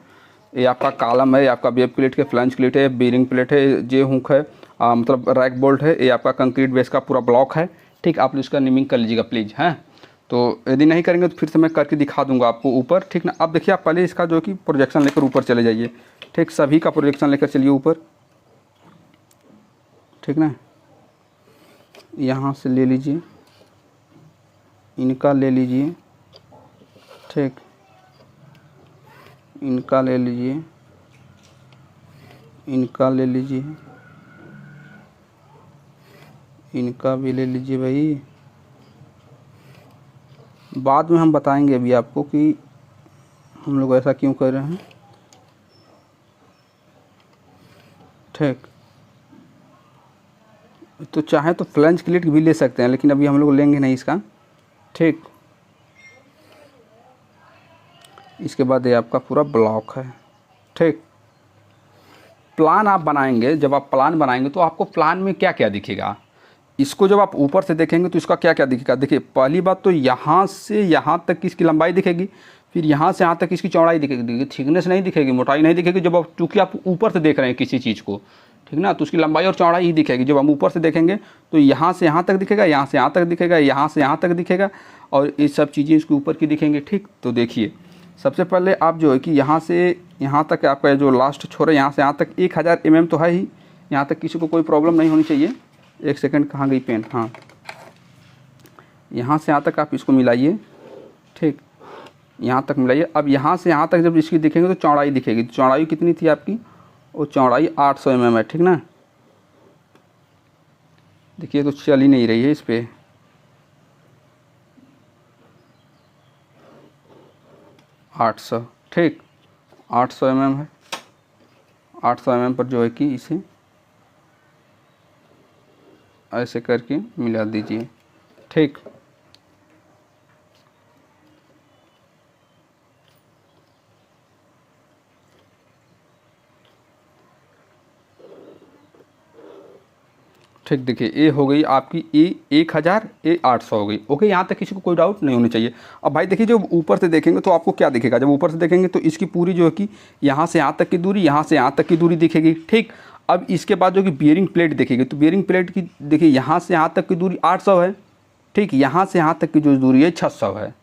ये आपका कालम है, ये आपका वेब प्लेट के फ्लैंज प्लेट है, बीरिंग प्लेट है, जे हुक है, मतलब रैक बोल्ट है, ये आपका कंक्रीट बेस का पूरा ब्लॉक है। ठीक, आप इसका नेमिंग कर लीजिएगा प्लीज़। हैं, तो यदि नहीं करेंगे तो फिर से मैं करके दिखा दूंगा आपको ऊपर। ठीक ना, अब देखिए आप पहले इसका जो कि प्रोजेक्शन लेकर ऊपर चले जाइए। ठीक, सभी का प्रोजेक्शन लेकर चलिए ऊपर। ठीक ना, यहाँ से ले लीजिए, इनका ले लीजिए। ठीक, इनका ले लीजिए, इनका ले लीजिए, इनका भी ले लीजिए भाई। बाद में हम बताएंगे अभी आपको कि हम लोग ऐसा क्यों कर रहे हैं। ठीक, तो चाहे तो फ्लैंज क्लिट भी ले सकते हैं, लेकिन अभी हम लोग लेंगे नहीं इसका। ठीक, इसके बाद ये आपका पूरा ब्लॉक है। ठीक, प्लान आप बनाएंगे, जब आप प्लान बनाएंगे तो आपको प्लान में क्या क्या दिखेगा। इसको जब आप ऊपर से देखेंगे तो इसका क्या क्या दिखेगा। देखिए पहली बात तो यहाँ से यहाँ तक की इसकी लंबाई दिखेगी, फिर यहाँ से यहाँ तक इसकी चौड़ाई दिखेगी। थिकनेस नहीं दिखेगी, मोटाई नहीं दिखेगी। जब आप चूँकि आप ऊपर से देख रहे हैं किसी चीज़ को, ठीक ना, तो उसकी लंबाई और चौड़ाई ही दिखेगी। जब हम ऊपर से देखेंगे तो यहाँ से यहाँ तक दिखेगा, यहाँ से यहाँ तक दिखेगा, यहाँ से यहाँ तक दिखेगा, और ये सब चीज़ें इसके ऊपर की दिखेंगी। ठीक, तो देखिए सबसे पहले आप जो है कि यहाँ से यहाँ तक आपका जो लास्ट छोर है, यहाँ से यहाँ तक 1000 mm तो है ही। यहाँ तक किसी को कोई प्रॉब्लम नहीं होनी चाहिए। एक सेकंड, कहाँ गई पेन। हाँ, यहाँ से यहाँ तक आप इसको मिलाइए। ठीक, यहाँ तक मिलाइए। अब यहाँ से यहाँ तक जब इसकी दिखेंगे तो चौड़ाई दिखेगी। तो चौड़ाई कितनी थी आपकी, वो चौड़ाई 800 mm है। ठीक ना, देखिए तो चल ही नहीं रही है इस पर। 800, ठीक, 800 mm है। 800 mm पर जो है कि इसे ऐसे करके मिला दीजिए। ठीक, ठीक, देखिए ये हो गई आपकी ए 1000, ए 800 हो गई। ओके, यहाँ तक किसी को कोई डाउट नहीं होनी चाहिए। अब भाई देखिए जब ऊपर से देखेंगे तो आपको क्या दिखेगा। जब ऊपर से देखेंगे तो इसकी पूरी जो है कि यहाँ से यहाँ तक की दूरी, यहाँ से यहाँ तक की दूरी दिखेगी। ठीक, अब इसके बाद जो कि बियरिंग प्लेट दिखेगी, तो बियरिंग प्लेट की देखिए यहाँ से यहाँ तक की दूरी 800 है। ठीक, यहाँ से यहाँ तक की जो दूरी है 600 है।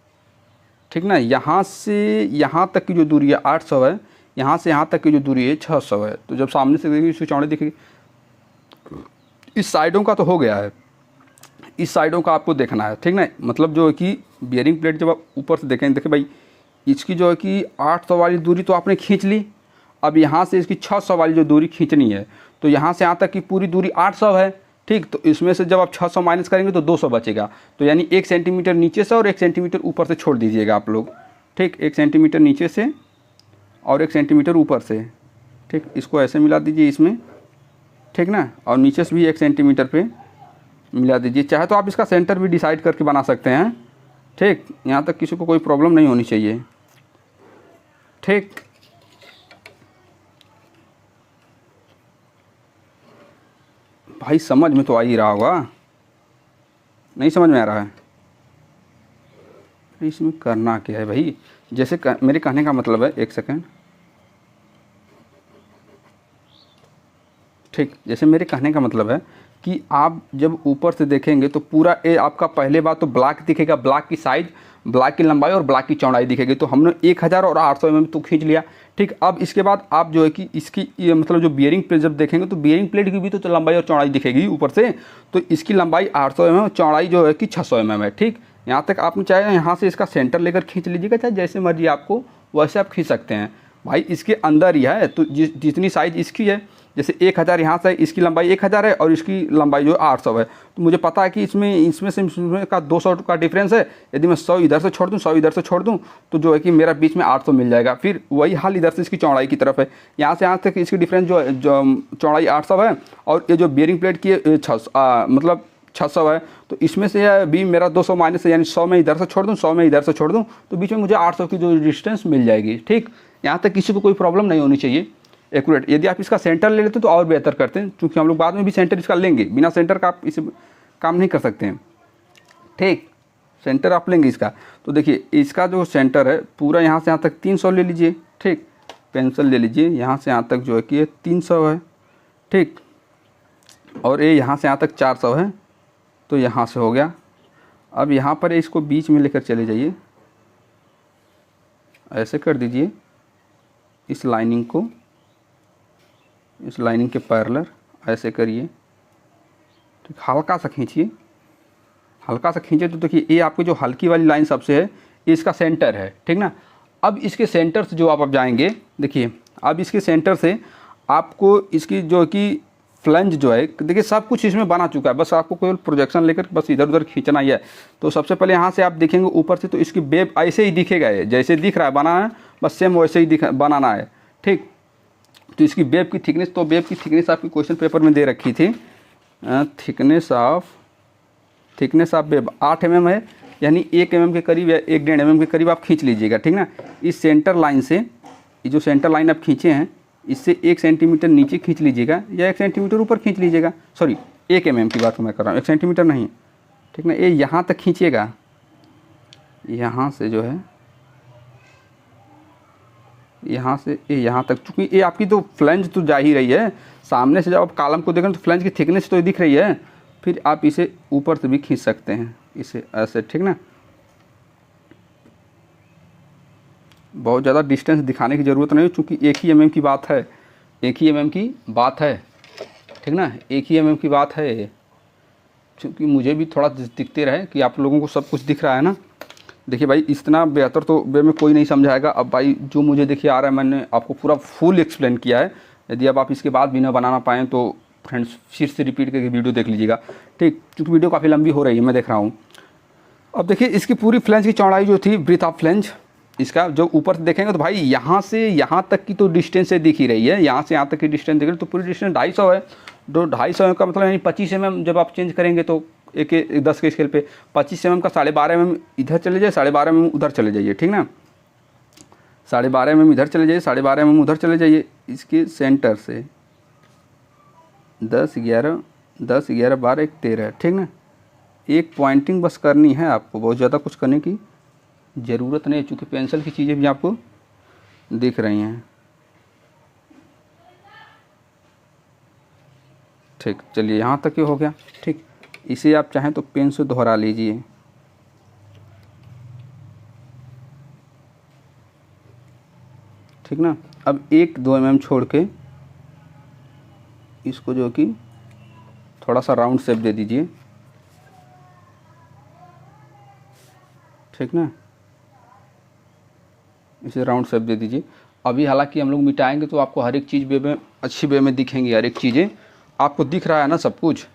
ठीक ना, यहाँ से यहाँ तक की जो दूरी है 800 है, यहाँ से यहाँ तक की जो दूरी है 600 है। तो जब सामने से देखिए इसकी चौड़ाई दिखेगी। इस साइडों का तो हो गया है, इस साइडों का आपको देखना है। ठीक ना, मतलब जो है कि बियरिंग प्लेट जब आप ऊपर से देखें, देखिए भाई इसकी जो है कि 800 वाली दूरी तो आपने खींच ली। अब यहाँ से इसकी 600 वाली जो दूरी खींचनी है, तो यहाँ से यहाँ तक की पूरी दूरी 800 है। ठीक, तो इसमें से जब आप 600 माइनस करेंगे तो 200 बचेगा। तो यानी 1 सेंटीमीटर नीचे से और 1 सेंटीमीटर ऊपर से छोड़ दीजिएगा आप लोग। ठीक, 1 सेंटीमीटर नीचे से और 1 सेंटीमीटर ऊपर से। ठीक, इसको ऐसे मिला दीजिए इसमें। ठीक ना, और नीचे से भी 1 सेंटीमीटर पे मिला दीजिए। चाहे तो आप इसका सेंटर भी डिसाइड करके बना सकते हैं। ठीक, यहाँ तक किसी को कोई प्रॉब्लम नहीं होनी चाहिए। ठीक, भाई समझ में तो आ ही रहा होगा। नहीं समझ में आ रहा है? इसमें करना क्या है भाई, जैसे मेरे कहने का मतलब है, एक सेकेंड, ठीक, जैसे मेरे कहने का मतलब है कि आप जब ऊपर से देखेंगे तो पूरा ए आपका पहले बात तो ब्लॉक दिखेगा, ब्लॉक की साइज, ब्लॉक की लंबाई और ब्लॉक की चौड़ाई दिखेगी। तो हमने 1000 और 800 mm तो खींच लिया, ठीक। अब इसके बाद आप जो है कि इसकी ये मतलब जो बियरिंग प्लेट जब देखेंगे तो बियरिंग प्लेट की भी तो लंबाई और चौड़ाई दिखेगी ऊपर से। तो इसकी लंबाई 800 mm, चौड़ाई जो है कि 600 mm है, ठीक। यहाँ तक आपने चाहे यहाँ से इसका सेंटर लेकर खींच लीजिएगा, चाहे जैसे मर्जी आपको वैसे आप खींच सकते हैं भाई। इसके अंदर ही है तो जितनी साइज़ इसकी है, जैसे 1000 यहाँ से इसकी लंबाई 1000 है और इसकी लंबाई जो 800 है। तो मुझे पता है कि इसमें का 200 का डिफरेंस है। यदि मैं 100 इधर से छोड़ दूँ, 100 इधर से छोड़ दूँ, तो जो है कि मेरा बीच में 800 मिल जाएगा। फिर वही हाल इधर से इसकी चौड़ाई की तरफ है, यहाँ से यहाँ तक इसकी डिफरेंस जो चौड़ाई 800 है और ये जो बियरिंग प्लेट की मतलब 600 है। तो इसमें से भी मेरा 200 माइनस है, यानी 100 में इधर से छोड़ दूँ, 100 में इधर से छोड़ दूँ, तो बीच में मुझे 800 की जो डिस्टेंस मिल जाएगी, ठीक। यहाँ तक किसी को कोई प्रॉब्लम नहीं होनी चाहिए, एक्यूरेट। यदि आप इसका सेंटर ले लेते तो और बेहतर करते हैं, क्योंकि हम लोग बाद में भी सेंटर इसका लेंगे, बिना सेंटर का आप इसे काम नहीं कर सकते हैं, ठीक। सेंटर आप लेंगे इसका, तो देखिए इसका जो सेंटर है पूरा यहाँ से यहाँ तक 300 ले लीजिए, ठीक। पेंसिल ले लीजिए, यहाँ से यहाँ तक जो है कि ये 300 है, ठीक। और ये यहाँ से यहाँ तक 400 है, तो यहाँ से हो गया। अब यहाँ पर इसको बीच में लेकर चले जाइए, ऐसे कर दीजिए इस लाइनिंग को, इस लाइनिंग के पैरेलल ऐसे करिए, ठीक। हल्का सा खींचिए, हल्का सा खींचे तो देखिए ये आपकी जो हल्की वाली लाइन सबसे है, ये इसका सेंटर है, ठीक ना। अब इसके सेंटर से जो आप जाएंगे, देखिए अब इसके सेंटर से आपको इसकी जो कि फ्लंज जो है, देखिए सब कुछ इसमें बना चुका है, बस आपको कोई प्रोजेक्शन लेकर बस इधर उधर खींचना ही है। तो सबसे पहले यहाँ से आप देखेंगे ऊपर से, तो इसकी वेब ऐसे ही दिखेगा, है जैसे दिख रहा है बना है, बस सेम वैसे ही बनाना है, ठीक। तो इसकी वेब की थिकनेस, तो वेब की थिकनेस आपकी क्वेश्चन पेपर में दे रखी थी, थिकनेस ऑफ वेब 8 mm है, यानी 1 mm के करीब या 1.5 mm के करीब आप खींच लीजिएगा, ठीक ना। इस सेंटर लाइन से, ये जो सेंटर लाइन आप खींचे हैं, इससे 1 सेंटीमीटर नीचे खींच लीजिएगा या 1 सेंटीमीटर ऊपर खींच लीजिएगा, सॉरी 1 mm की बात मैं कर रहा हूँ, 1 सेंटीमीटर नहीं, ठीक ना। ये यहाँ तक खींचिएगा, यहाँ से जो है यहाँ से ये यहाँ तक, चूँकि ये आपकी तो फ्लंज तो जा ही रही है सामने से, जब आप कॉलम को देखें तो फ्लंज की थिकनेस तो दिख रही है। फिर आप इसे ऊपर से भी खींच सकते हैं, इसे ऐसे, ठीक ना। बहुत ज़्यादा डिस्टेंस दिखाने की ज़रूरत नहीं, क्योंकि 1 ही mm की बात है, 1 ही mm की बात है, ठीक ना, 1 ही mm की बात है। क्योंकि मुझे भी थोड़ा दिखते रहे कि आप लोगों को सब कुछ दिख रहा है ना। देखिए भाई इतना बेहतर तो वे में कोई नहीं समझाएगा। अब भाई जो मुझे देखिए आ रहा है, मैंने आपको पूरा फुल एक्सप्लेन किया है। यदि अब आप इसके बाद भी ना बनाना पाएँ तो फ्रेंड्स फिर से रिपीट करके वीडियो देख लीजिएगा, ठीक। क्योंकि वीडियो काफ़ी लंबी हो रही है, मैं देख रहा हूँ। अब देखिए इसकी पूरी फ्लैंज की चौड़ाई जो थी, ब्रीथ ऑफ फ्लैंज, इसका जो ऊपर से देखेंगे तो भाई यहाँ से यहाँ तक की तो डिस्टेंस से दिख ही रही है, यहाँ से यहाँ तक की डिस्टेंस दिख रही है, तो पूरी डिस्टेंस 250 है। तो 250 का मतलब यानी 25 mm जब आप चेंज करेंगे तो एक 10 के स्केल पे 25 mm का 12.5 mm इधर चले जाइए, 12.5 mm उधर चले जाइए, ठीक ना। 12.5 mm इधर चले जाइए, 12.5 mm उधर चले जाइए। इसके सेंटर से 10, 11, 12, 1, 13, ठीक ना। एक पॉइंटिंग बस करनी है आपको, बहुत ज़्यादा कुछ करने की ज़रूरत नहीं है, चूँकि पेंसिल की चीज़ें भी आपको दिख रही हैं, ठीक। चलिए यहाँ तक ये हो गया, ठीक। इसे आप चाहें तो पेन से दोहरा लीजिए, ठीक ना। अब 1-2 mm छोड़ के इसको जो कि थोड़ा सा राउंड शेप दे दीजिए, ठीक ना। इसे राउंड शेप दे दीजिए। अभी हालांकि हम लोग मिटाएंगे तो आपको हर एक चीज़ वे में अच्छी वे में दिखेंगी, हर एक चीज़ें आपको दिख रहा है ना सब कुछ।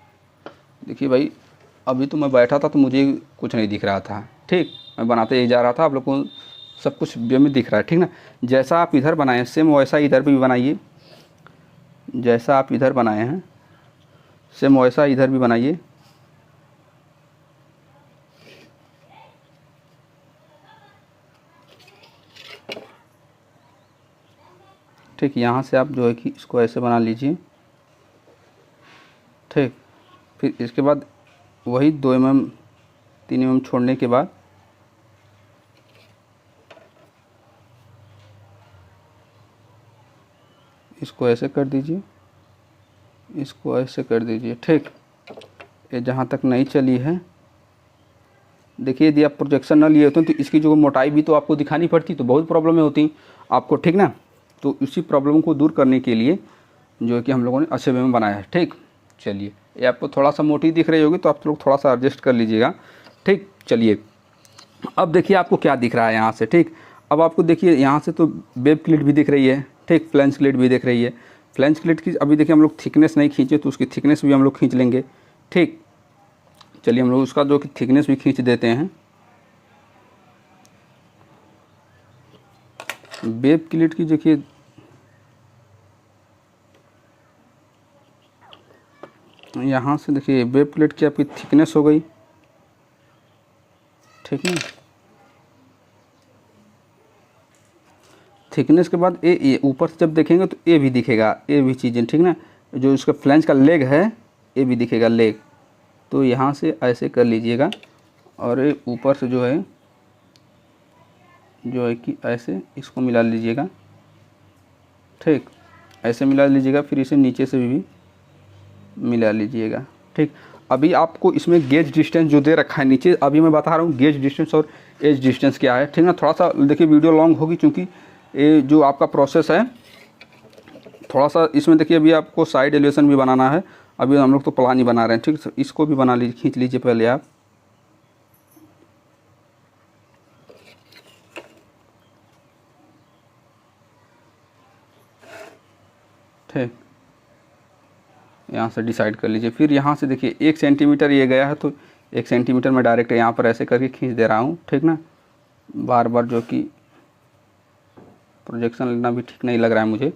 देखिए भाई अभी तो मैं बैठा था तो मुझे कुछ नहीं दिख रहा था, ठीक। मैं बनाते ही जा रहा था, आप लोग को सब कुछ वे में दिख रहा है, ठीक ना। जैसा आप इधर बनाए सेम वैसा इधर भी बनाइए, जैसा आप इधर बनाए हैं सेम वैसा इधर भी बनाइए, ठीक। यहाँ से आप जो है कि इसको ऐसे बना लीजिए, ठीक। फिर इसके बाद वही 2 mm 3 mm छोड़ने के बाद इसको ऐसे कर दीजिए, इसको ऐसे कर दीजिए। ठीक, ये जहाँ तक नहीं चली है, देखिए यदि आप प्रोजेक्शन ना लिए होते तो इसकी जो मोटाई भी तो आपको दिखानी पड़ती, तो बहुत प्रॉब्लमें होती आपको, ठीक ना। तो इसी प्रॉब्लम को दूर करने के लिए जो है कि हम लोगों ने अच्छे वे में बनाया है। ठीक, चलिए, ये आपको थोड़ा सा मोटी दिख रही होगी तो आप लोग थोड़ा सा एडजस्ट कर लीजिएगा। ठीक, चलिए, अब देखिए आपको क्या दिख रहा है यहाँ से। ठीक, अब आपको देखिए यहाँ से तो वेब क्लिट भी दिख रही है। ठीक, फ्लैंज क्लिट भी दिख रही है। फ्लैंज क्लिट की अभी देखिए हम लोग थिकनेस नहीं खींचे तो उसकी थिकनेस भी हम लोग खींच लेंगे। ठीक, चलिए हम लोग उसका जो कि थिकनेस भी खींच देते हैं। वेब क्लिट की देखिए यहाँ से देखिए वेब क्लिट की आपकी थिकनेस हो गई। ठीक है, थिकनेस के बाद ए ऊपर से जब देखेंगे तो ए भी दिखेगा, ए भी चीज़ें, ठीक ना। जो इसका फ्लैंज का लेग है ए भी दिखेगा, लेग। तो यहाँ से ऐसे कर लीजिएगा और ये ऊपर से जो है कि ऐसे इसको मिला लीजिएगा। ठीक, ऐसे मिला लीजिएगा, फिर इसे नीचे से भी मिला लीजिएगा। ठीक, अभी आपको इसमें गेज डिस्टेंस जो दे रखा है नीचे, अभी मैं बता रहा हूँ गेज डिस्टेंस और एज डिस्टेंस क्या है। ठीक ना, थोड़ा सा देखिए वीडियो लॉन्ग होगी क्योंकि ये जो आपका प्रोसेस है थोड़ा सा इसमें देखिए अभी आपको साइड एलिवेशन भी बनाना है। अभी हम लोग तो प्लान ही बना रहे हैं। ठीक, इसको भी बना लीजिए, खींच लीजिए पहले आप। ठीक, यहाँ से डिसाइड कर लीजिए। फिर यहाँ से देखिए 1 सेंटीमीटर ये गया है तो 1 सेंटीमीटर मैं डायरेक्ट यहाँ पर ऐसे करके खींच दे रहा हूँ। ठीक ना, बार बार जो कि प्रोजेक्शन लेना भी ठीक नहीं लग रहा है मुझे।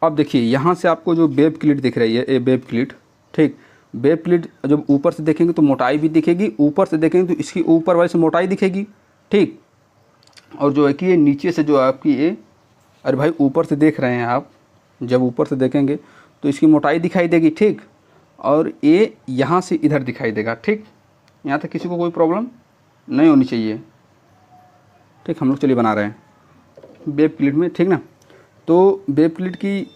अब देखिए यहाँ से आपको जो वेब क्लिट दिख रही है, ये वेब क्लिट। ठीक, वेब क्लिट जब ऊपर से देखेंगे तो मोटाई भी दिखेगी, ऊपर से देखेंगे तो इसकी ऊपर वाले से मोटाई दिखेगी। ठीक, और जो है कि ये नीचे से जो आपकी ये, अरे भाई ऊपर से देख रहे हैं आप, जब ऊपर से देखेंगे तो इसकी मोटाई दिखाई देगी। ठीक, और ये यहाँ से इधर दिखाई देगा। ठीक, यहाँ तक किसी को कोई प्रॉब्लम नहीं होनी चाहिए। ठीक, हम लोग चलिए बना रहे हैं वेब क्लिट में। ठीक ना, तो वेब क्लिट की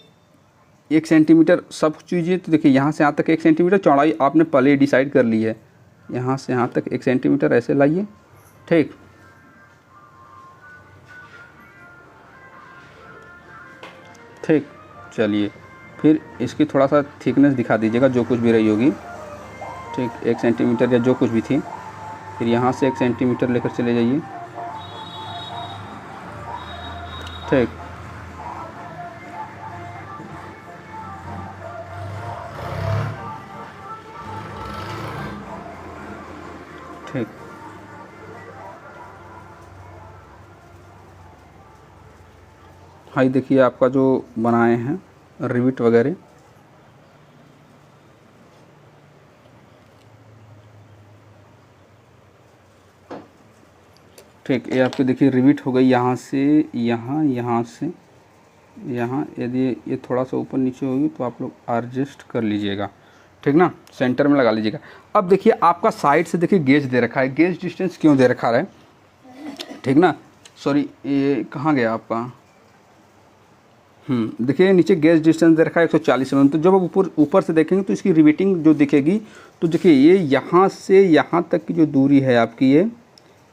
1 सेंटीमीटर सब चीज़ें, तो देखिए यहाँ से यहाँ तक 1 सेंटीमीटर चौड़ाई आपने पहले ही डिसाइड कर ली है। यहाँ से यहाँ तक 1 सेंटीमीटर ऐसे लाइए। ठीक, ठीक, चलिए, फिर इसकी थोड़ा सा थिकनेस दिखा दीजिएगा जो कुछ भी रही होगी। ठीक, 1 सेंटीमीटर या जो कुछ भी थी। फिर यहाँ से 1 सेंटीमीटर लेकर चले जाइए। ठीक, ठीक, हाँ देखिए आपका जो बनाए हैं रिविट वगैरह। ठीक, ये आपके देखिए रिविट हो गई यहाँ से यहाँ, यहाँ से यहाँ। यदि ये थोड़ा सा ऊपर नीचे होगी तो आप लोग एडजस्ट कर लीजिएगा। ठीक ना, सेंटर में लगा लीजिएगा। अब देखिए आपका साइड से देखिए गेज दे रखा है। गेज डिस्टेंस क्यों दे रखा है? ठीक ना, सॉरी ये कहाँ गया आपका, देखिए नीचे गेज डिस्टेंस दे रखा है 140 mm। तो जब आप ऊपर से देखेंगे तो इसकी रिविटिंग जो दिखेगी, तो देखिए ये यहाँ से यहाँ तक की जो दूरी है आपकी,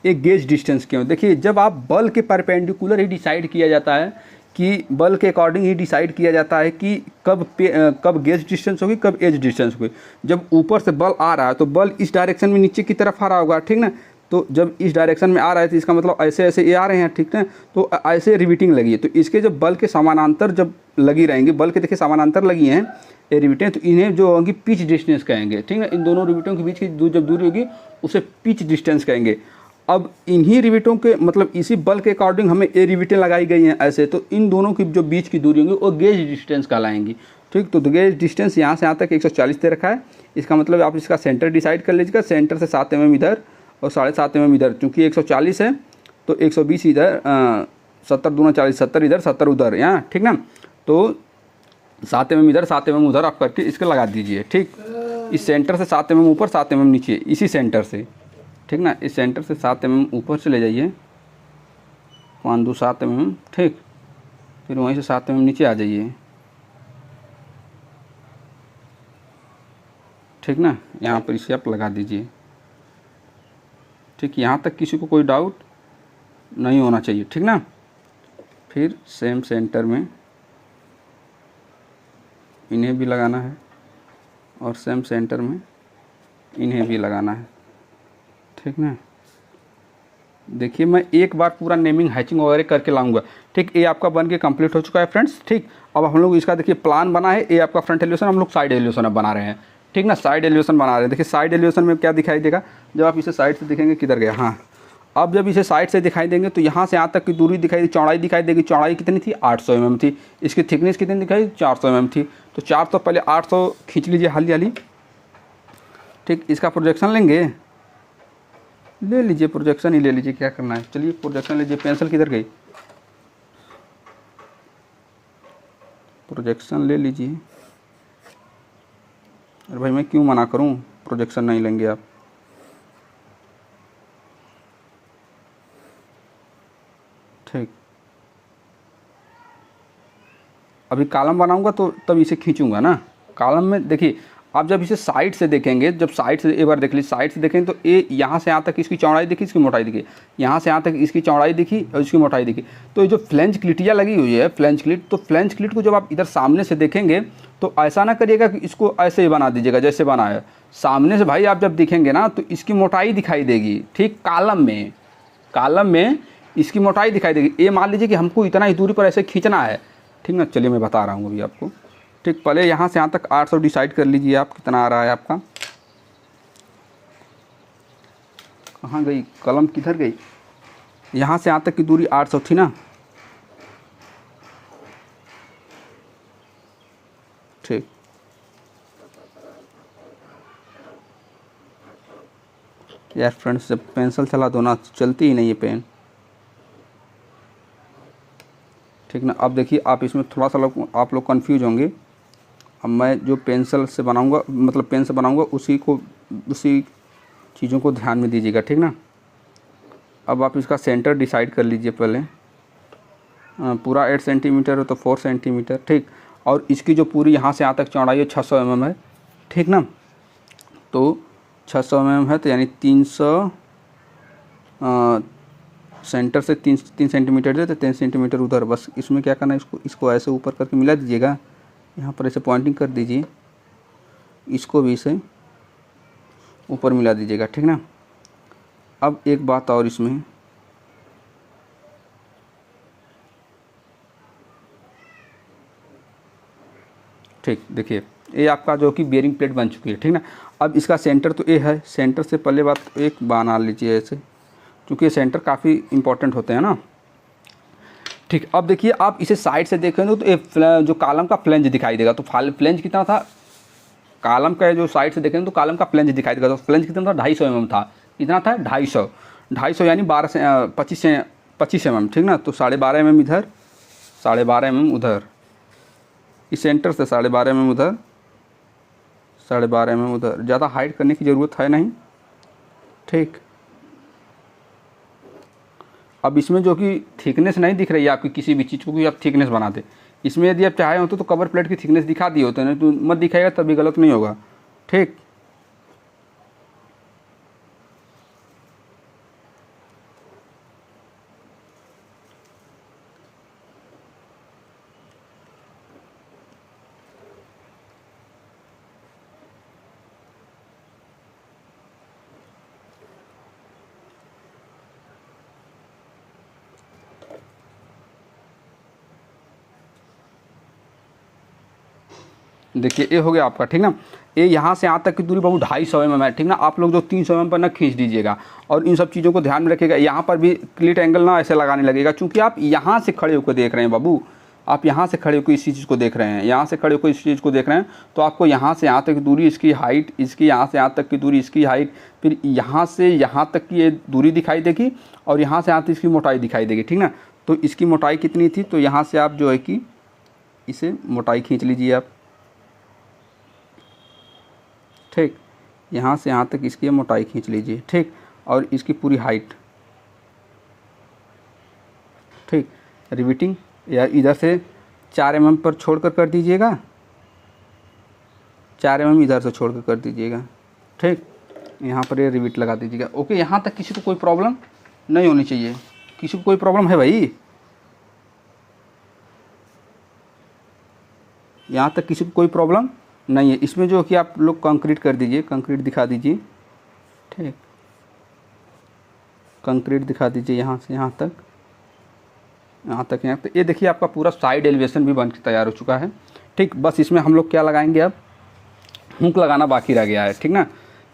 ये गेज डिस्टेंस क्यों? देखिए जब आप बल के परपेंडिकुलर ही डिसाइड किया जाता है, कि बल के अकॉर्डिंग ही डिसाइड किया जाता है कि कब गेज डिस्टेंस होगी, कब एज डिस्टेंस होगी। जब ऊपर से बल आ रहा है तो बल इस डायरेक्शन में नीचे की तरफ आ रहा होगा। ठीक ना, तो जब इस डायरेक्शन में आ रहा है तो इसका मतलब ऐसे ऐसे ये आ रहे हैं। ठीक है, तो ऐसे रिविटिंग लगी है, तो इसके जब बल के समानांतर जब लगी रहेंगी, बल के देखिए समानांतर लगी हैं ये रिविटें, तो इन्हें जो होंगी पिच डिस्टेंस कहेंगे। ठीक है, इन दोनों रिविटों के बीच की जब दूरी होगी उसे पिच डिस्टेंस कहेंगे। अब इन्हीं रिविटों के मतलब इसी बल के अकॉर्डिंग हमें ये रिविटें लगाई गई हैं ऐसे, तो इन दोनों की जो बीच की दूरी होगी वो गेज डिस्टेंस कहलाएंगी। ठीक, तो गेज डिस्टेंस यहाँ से यहाँ तक 140 दे रखा है। इसका मतलब आप इसका सेंटर डिसाइड कर लीजिएगा। सेंटर से 7 mm इधर और 7.5 mm इधर, चूँकि 140 है तो 120 इधर, 70 दूना 40, 70 इधर 70 उधर यहाँ। ठीक ना, तो 7 mm इधर 7 mm उधर आप करके इसके लगा दीजिए। ठीक, इस सेंटर से 7 mm ऊपर 7 mm नीचे, इसी सेंटर से। ठीक ठीक ना। इस सेंटर से 7 mm ऊपर से ले जाइए, 5 2 7 mm, ठीक। फिर वहीं से 7 mm नीचे आ जाइए, ठीक ना। यहाँ पर इसे आप लगा दीजिए, ठीक। यहाँ तक किसी को कोई डाउट नहीं होना चाहिए, ठीक ना। फिर सेम सेंटर में इन्हें भी लगाना है और सेम सेंटर में इन्हें भी लगाना है, ठीक ना। देखिए मैं एक बार पूरा नेमिंग हैचिंग वगैरह करके लाऊंगा, ठीक। ये आपका बन के कंप्लीट हो चुका है फ्रेंड्स, ठीक। अब हम लोग इसका देखिए प्लान बना है, ये आपका फ्रंट एलिवेशन, हम लोग साइड एलिवेशन अब बना रहे हैं, ठीक ना। साइड एलिवेशन बना रहे हैं। देखिए साइड एलिवेशन में क्या दिखाई देगा, जब आप इसे साइड से देखेंगे, किधर गया, हाँ। अब जब इसे साइड से दिखाई देंगे तो यहाँ से यहाँ तक की दूरी दिखाई, चौड़ाई दिखाई देगी। चौड़ाई कितनी थी, 800 mm थी। इसकी थिकनेस कितनी दिखाई, 400 mm थी। तो 400 पहले 800 खींच लीजिए हाली हाली, ठीक। इसका प्रोजेक्शन लेंगे, ले लीजिए, प्रोजेक्शन ही ले लीजिए, क्या करना है। चलिए प्रोजेक्शन लीजिए। पेंसिल किधर गई, प्रोजेक्शन ले लीजिए। अरे भाई मैं क्यों मना करूं, प्रोजेक्शन नहीं लेंगे आप, ठीक। अभी कॉलम बनाऊंगा तो तब इसे खींचूंगा ना। कॉलम में देखिए, आप जब इसे साइड से देखेंगे, जब साइड से एक बार देख लीजिए, साइड से देखेंगे तो ये यहाँ से यहाँ तक इसकी चौड़ाई दिखी, इसकी मोटाई दिखी, यहाँ से यहाँ तक इसकी चौड़ाई दिखी और इसकी मोटाई दिखी। तो ये जो फ्लेंज क्लिटिया लगी हुई है, फ्लेंज क्लिट, तो फ्लेंज क्लिट को जब आप इधर सामने से देखेंगे तो ऐसा ना करिएगा कि इसको ऐसे ही बना दीजिएगा जैसे बना है। सामने से भाई आप जब दिखेंगे ना तो इसकी मोटाई दिखाई देगी, ठीक। कॉलम में इसकी मोटाई दिखाई देगी। ये मान लीजिए कि हमको इतना ही दूरी पर ऐसे खींचना है, ठीक ना। चलिए मैं बता रहा हूँ अभी आपको, ठीक। पहले यहाँ से यहाँ तक 800 डिसाइड कर लीजिए आप, कितना आ रहा है आपका। कहाँ गई कलम, किधर गई। यहाँ से यहाँ तक की दूरी 800 थी ना, ठीक। यार फ्रेंड्स जब पेंसिल चला दो ना, चलती ही नहीं है पेन, ठीक ना। अब देखिए आप इसमें थोड़ा सा आप लोग कन्फ्यूज होंगे। अब मैं जो पेंसिल से बनाऊंगा, मतलब पेन से बनाऊंगा, उसी चीज़ों को ध्यान में दीजिएगा, ठीक ना। अब आप इसका सेंटर डिसाइड कर लीजिए पहले। पूरा 8 सेंटीमीटर है तो 4 सेंटीमीटर, ठीक। और इसकी जो पूरी यहाँ से यहाँ तक चौड़ाई है 600 mm है, ठीक ना। तो 600 mm है तो यानी 300 सेंटर से 3 सेंटीमीटर है तो 3 सेंटीमीटर उधर। बस इसमें क्या करना है, इसको ऐसे ऊपर करके मिला दीजिएगा, यहाँ पर ऐसे पॉइंटिंग कर दीजिए, इसको भी इसे ऊपर मिला दीजिएगा, ठीक ना। अब एक बात और इसमें, ठीक। देखिए ये आपका जो कि बेयरिंग प्लेट बन चुकी है, ठीक ना। अब इसका सेंटर तो ये है, सेंटर से पहले बात एक बना लीजिए ऐसे, क्योंकि ये सेंटर काफ़ी इंपॉर्टेंट होते हैं ना, ठीक। अब देखिए आप इसे साइड से देखेंगे तो ये जो कॉलम का फ्लेंज दिखाई देगा। तो फ्लेंज कितना था, कॉलम का जो साइड से देखेंगे तो कॉलम का फ्लेंज दिखाई देगा। तो फ्लेंज कितना था, 250 mm था। कितना था, 250 यानी 25 mm, ठीक ना। तो 12.5 mm इधर, 12.5 mm उधर, इस सेंटर से 12.5 mm उधर, 12.5 mm उधर। ज़्यादा हाइट करने की ज़रूरत है नहीं, ठीक। अब इसमें जो कि थिकनेस नहीं दिख रही है आपकी किसी भी चीज़ को कि आप थिकनेस बना दें, इसमें यदि आप चाहे होते तो कवर प्लेट की थिकनेस दिखा दिए होते हैं, तो मत दिखाएगा तभी गलत नहीं होगा, ठीक। देखिए ये हो गया आपका, ठीक ना। ये यहाँ से यहाँ तक की दूरी बहुत 250 mm है, ठीक ना। आप लोग जो 300 mm पर ना खींच दीजिएगा और इन सब चीज़ों को ध्यान में रखिएगा। यहाँ पर भी क्लिट एंगल ना ऐसे लगाने लगेगा, क्योंकि आप यहाँ से खड़े होकर देख रहे हैं बाबू, आप यहाँ से खड़े होकर इसी चीज़ को देख रहे हैं, यहाँ से खड़े होकर इस चीज़ को देख रहे हैं। तो आपको यहाँ से यहाँ तक की दूरी, इसकी हाइट, इसकी यहाँ से यहाँ तक की दूरी, इसकी हाइट, फिर यहाँ से यहाँ तक की ये दूरी दिखाई देगी और यहाँ से यहाँ तक इसकी मोटाई दिखाई देगी, ठीक ना। तो इसकी मोटाई कितनी थी, तो यहाँ से आप जो है कि इसे मोटाई खींच लीजिए आप, ठीक। यहाँ से यहाँ तक इसकी मोटाई खींच लीजिए, ठीक। और इसकी पूरी हाइट, ठीक। रिविटिंग या इधर से 4 mm पर छोड़कर कर दीजिएगा, 4 mm इधर से छोड़कर कर दीजिएगा, ठीक। यहाँ पर ये रिविट लगा दीजिएगा। ओके, यहाँ तक किसी को कोई प्रॉब्लम नहीं होनी चाहिए। किसी को कोई प्रॉब्लम है भाई? यहाँ तक किसी को कोई प्रॉब्लम नहीं है। इसमें जो कि आप लोग कंक्रीट कर दीजिए, कंक्रीट दिखा दीजिए, ठीक। कंक्रीट दिखा दीजिए यहाँ से यहाँ तक, यहाँ तक, यहाँ तक। ये देखिए आपका पूरा साइड एलिवेशन भी बन के तैयार हो चुका है, ठीक। बस इसमें हम लोग क्या लगाएंगे, अब हुक लगाना बाकी रह गया है, ठीक ना।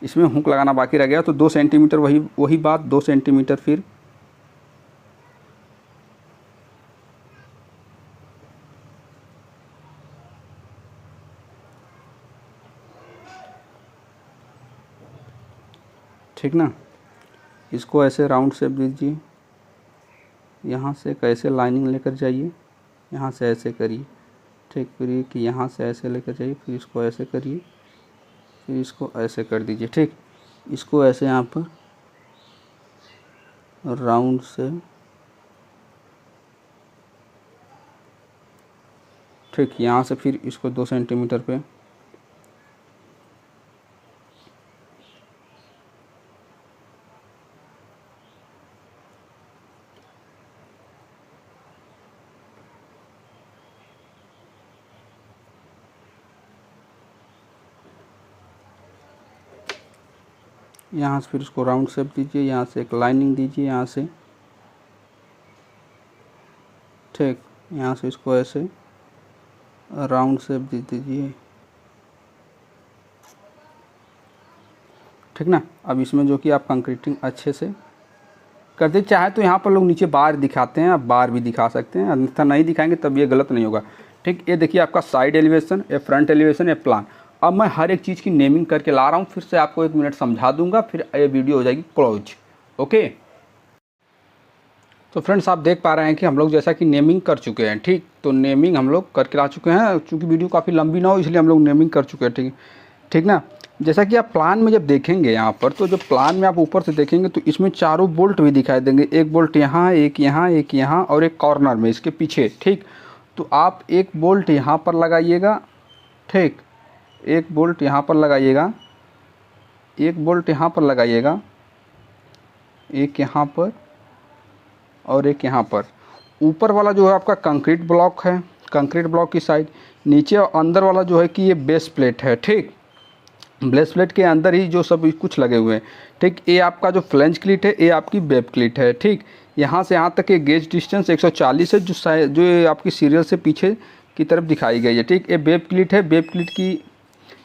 इसमें हुक लगाना बाकी रह गया, तो 2 सेंटीमीटर, वही बात, 2 सेंटीमीटर फिर ठीक ना। इसको ऐसे राउंड शेप दीजिए, यहाँ से कैसे लाइनिंग लेकर जाइए, यहाँ से ऐसे करिए, ठीक। फिर ये कि यहाँ से ऐसे लेकर जाइए, फिर इसको ऐसे करिए, फिर इसको ऐसे कर दीजिए, ठीक। इसको ऐसे यहाँ पर राउंड से, ठीक। यहाँ से फिर इसको 2 सेंटीमीटर पे यहाँ से फिर इसको राउंड शेप दीजिए, यहाँ से एक लाइनिंग दीजिए, यहाँ से, ठीक। यहाँ से इसको ऐसे राउंड शेप दे दीजिए, ठीक ना। अब इसमें जो कि आप कंक्रीटिंग अच्छे से कर दे, चाहे तो यहाँ पर लोग नीचे बार दिखाते हैं, आप बार भी दिखा सकते हैं, अन्यथा नहीं दिखाएंगे तब ये गलत नहीं होगा, ठीक। ये देखिए आपका साइड एलिवेशन, ये फ्रंट एलिवेशन, ये प्लान। अब मैं हर एक चीज़ की नेमिंग करके ला रहा हूँ, फिर से आपको 1 मिनट समझा दूंगा, फिर ये वीडियो हो जाएगी क्लोज। ओके, तो फ्रेंड्स आप देख पा रहे हैं कि हम लोग जैसा कि नेमिंग कर चुके हैं, ठीक। तो नेमिंग हम लोग करके ला चुके हैं, चूँकि वीडियो काफ़ी लंबी ना हो इसलिए हम लोग नेमिंग कर चुके हैं, ठीक, ठीक ना। जैसा कि आप प्लान में जब देखेंगे यहाँ पर, तो जब प्लान में आप ऊपर से देखेंगे तो इसमें चारों बोल्ट भी दिखाई देंगे, एक बोल्ट यहाँ, एक यहाँ, एक यहाँ और एक कॉर्नर में इसके पीछे, ठीक। तो आप एक बोल्ट यहाँ पर लगाइएगा, ठीक। एक बोल्ट यहाँ पर लगाइएगा, एक बोल्ट यहाँ पर लगाइएगा, एक यहाँ पर और एक यहाँ पर। ऊपर वाला जो है आपका कंक्रीट ब्लॉक है, कंक्रीट ब्लॉक की साइड, नीचे और अंदर वाला जो है कि ये बेस प्लेट है, ठीक। बेस प्लेट के अंदर ही जो सब कुछ लगे हुए हैं, ठीक। ये आपका जो फ्लेंज क्लीट है, ये आपकी वेब क्लीट है, ठीक। यहाँ से यहाँ तक ये गेज डिस्टेंस 140 है, जो ये आपकी सीरियल से पीछे की तरफ दिखाई गई है, ठीक। ये वेब क्लीट है, वेब क्लीट की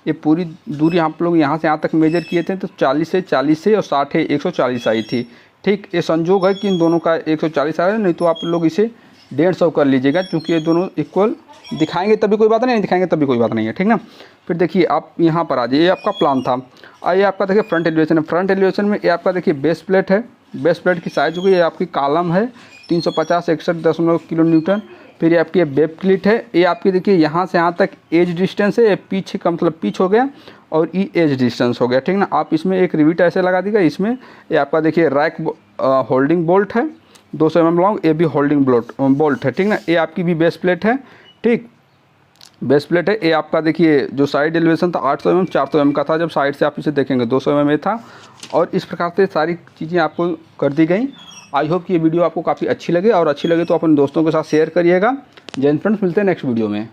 ये पूरी दूरी आप लोग यहाँ से यहाँ तक मेजर किए थे तो 40 से और 60 है, 140 आई थी, ठीक। ये संजोग है कि इन दोनों का 140 आ रहा है, नहीं तो आप लोग इसे 150 कर लीजिएगा, क्योंकि ये दोनों इक्वल दिखाएंगे तभी कोई बात नहीं दिखाएंगे तभी कोई बात नहीं है, ठीक ना। फिर देखिए आप यहाँ पर आ जाइए, ये आपका प्लान था। ये आपका देखिए फ्रंट एलिवेशन है, फ्रंट एलिवेशन में ये आपका देखिए बेस प्लेट है, बेस प्लेट की साइज होगी, ये आपकी कॉलम है 350 61.0 किलो न्यूटन। फिर ये आपकी वेब क्लीट है, ये आपकी देखिए यहाँ से यहाँ तक एज डिस्टेंस है, ये पीछे का मतलब पिच हो गया और ई एज डिस्टेंस हो गया, ठीक ना। आप इसमें एक रिविट ऐसे लगा दीजिएगा, इसमें ये आपका देखिए रैक होल्डिंग बोल्ट है 200 mm लॉन्ग, ये भी होल्डिंग बोल्ट है, ठीक ना। ये आपकी भी बेस प्लेट है, ठीक, बेस प्लेट है। ये आपका देखिए जो साइड एलिवेशन था 800 mm 400 mm का था, जब साइड से आप इसे देखेंगे 200 mm था। और इस प्रकार से सारी चीज़ें आपको कर दी गई। आई होप कि ये वीडियो आपको काफ़ी अच्छी लगे, और अच्छी लगे तो अपने दोस्तों के साथ शेयर करिएगा। जय हिंद फ्रेंड्स, मिलते हैं नेक्स्ट वीडियो में।